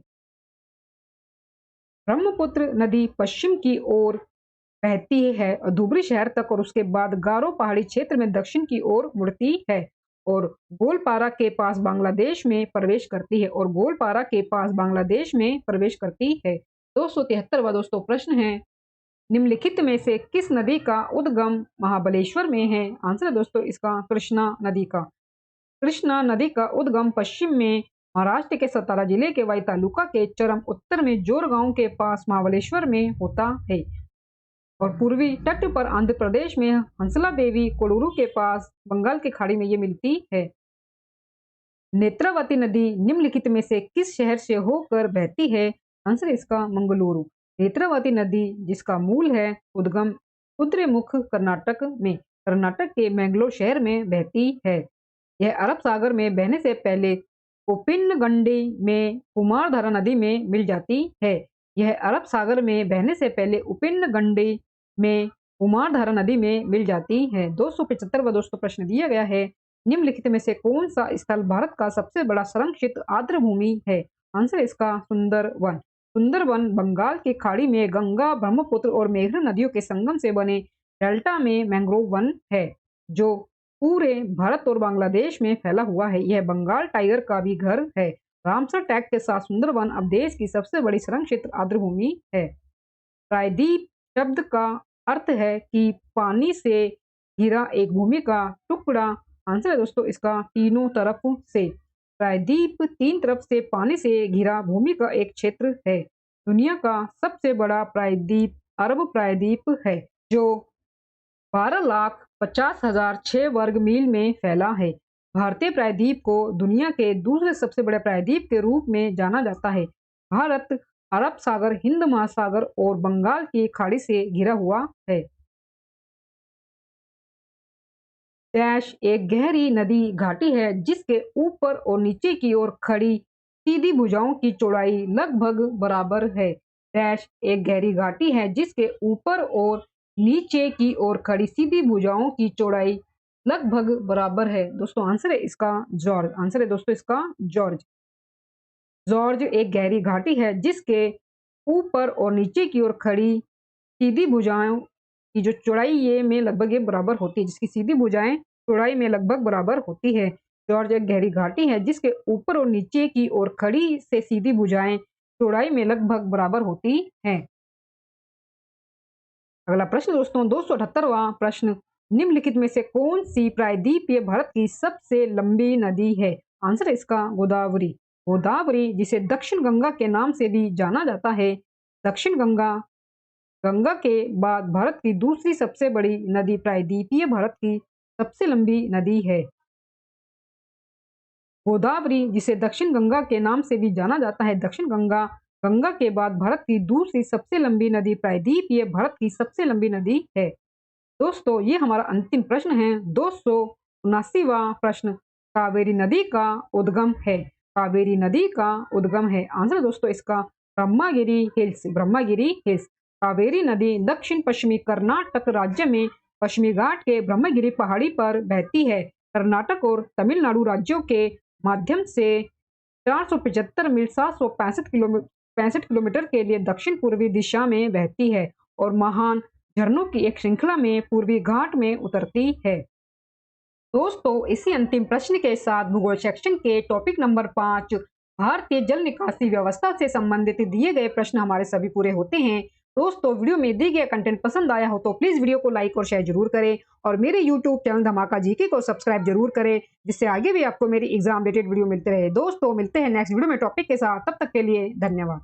ब्रह्मपुत्र नदी पश्चिम की ओर बहती है और धुबरी शहर तक और उसके बाद गारो पहाड़ी क्षेत्र में दक्षिण की ओर मुड़ती है और गोलपारा के पास बांग्लादेश में प्रवेश करती है और गोलपारा के पास बांग्लादेश में प्रवेश करती है। 273वां दोस्तों प्रश्न है, निम्नलिखित में से किस नदी का उद्गम महाबलेश्वर में है? आंसर है दोस्तों इसका कृष्णा नदी का। कृष्णा नदी का उद्गम पश्चिम में महाराष्ट्र के सतारा जिले के वाई तालुका के चरम उत्तर में जोर गांव के पास महाबलेश्वर में होता है और पूर्वी तट पर आंध्र प्रदेश में हंसला देवी कोडुरु के पास बंगाल की खाड़ी में ये मिलती है। नेत्रावती नदी निम्नलिखित में से किस शहर से होकर बहती है? आंसर इसका मंगलुरु। नेत्रावती नदी जिसका मूल है उद्गम उद्रेमुख कर्नाटक में, कर्नाटक के मैंगलोर शहर में बहती है। यह अरब सागर में बहने से पहले उपिनगंडी में कुमारधारा नदी में मिल जाती है। यह अरब सागर में बहने से पहले उपिनगंडी में कुमारधारा नदी में मिल जाती है। 275वां दोस्तों प्रश्न दिया गया है, निम्नलिखित में से कौन सा स्थल भारत का सबसे बड़ा संरक्षित आर्द्र भूमि है? आंसर इसका सुंदरवन। सुंदरवन बंगाल की खाड़ी में गंगा, ब्रह्मपुत्र और मेघना नदियों के संगम से बने डेल्टा में मैंग्रोव वन है जो पूरे भारत और बांग्लादेश में फैला हुआ है। यह बंगाल टाइगर का भी घर है। रामसर टैग के साथ सुंदरवन अब देश की सबसे बड़ी संरक्षित आर्द्र भूमि है। प्रायद्वीप शब्द का अर्थ है कि पानी से घिरा एक भूमि का टुकड़ा। आंसर है दोस्तों इसका तीनों तरफ से। प्रायद्वीप तीन तरफ से पानी से घिरा भूमि का एक क्षेत्र है। दुनिया का सबसे बड़ा प्रायद्वीप अरब प्रायद्वीप है जो 12,50,006 वर्ग मील में फैला है। भारतीय प्रायद्वीप को दुनिया के दूसरे सबसे बड़े प्रायद्वीप के रूप में जाना जाता है। भारत अरब सागर, हिंद महासागर और बंगाल की खाड़ी से घिरा हुआ है। डैश एक गहरी नदी घाटी है जिसके ऊपर और नीचे की ओर खड़ी सीधी भुजाओं की चौड़ाई लगभग बराबर है। डैश एक गहरी घाटी है जिसके ऊपर और नीचे की ओर खड़ी सीधी भुजाओं की चौड़ाई लगभग बराबर है। दोस्तों आंसर है इसका जॉर्ज। आंसर है दोस्तों इसका जॉर्ज। जॉर्ज एक गहरी घाटी है जिसके ऊपर और नीचे की ओर खड़ी सीधी भुजाओं की जो चौड़ाई ये में लगभग ये बराबर होती है, जिसकी सीधी भुजाएं चौड़ाई में लगभग बराबर होती है। जॉर्ज एक गहरी घाटी है जिसके ऊपर और नीचे की ओर खड़ी से सीधी भुजाएं चौड़ाई में लगभग बराबर होती हैं। अगला प्रश्न दोस्तों 278वां प्रश्न, निम्नलिखित में से कौन सी प्रायद्वीपीय भारत की सबसे लंबी नदी है? आंसर है इसका गोदावरी। गोदावरी जिसे दक्षिण गंगा के नाम से भी जाना जाता है। दक्षिण गंगा गंगा के बाद भारत की दूसरी सबसे बड़ी नदी प्रायद्वीपीय भारत की सबसे लंबी नदी है। गोदावरी जिसे दक्षिण गंगा के नाम से भी जाना जाता है। दक्षिण गंगा गंगा के बाद भारत की दूसरी सबसे लंबी नदी प्रायद्वीपीय भारत की सबसे लंबी नदी है। दोस्तों ये हमारा अंतिम प्रश्न है 279वां प्रश्न, कावेरी नदी का उद्गम है। कावेरी नदी का उद्गम है। आंसर दोस्तों इसका ब्रह्मगिरी हिल्स। ब्रह्मगिरी हिल्स। कावेरी नदी दक्षिण पश्चिमी कर्नाटक राज्य में पश्चिमी घाट के ब्रह्मगिरी पहाड़ी पर बहती है। कर्नाटक और तमिलनाडु राज्यों के माध्यम से 475 मील 765 किलोमीटर के लिए दक्षिण पूर्वी दिशा में बहती है और महान झरनों की एक श्रृंखला में पूर्वी घाट में उतरती है। दोस्तों इसी अंतिम प्रश्न के साथ भूगोल सेक्शन के टॉपिक नंबर 5 भारतीय जल निकासी व्यवस्था से संबंधित दिए गए प्रश्न हमारे सभी पूरे होते हैं। दोस्तों वीडियो में दिए गए कंटेंट पसंद आया हो तो प्लीज वीडियो को लाइक और शेयर जरूर करें और मेरे यूट्यूब चैनल धमाका जीके को सब्सक्राइब जरूर करें जिससे आगे भी आपको मेरी एग्जाम रिलेटेड वीडियो मिलते रहे। दोस्तों मिलते हैं नेक्स्ट वीडियो में टॉपिक के साथ, तब तक के लिए धन्यवाद।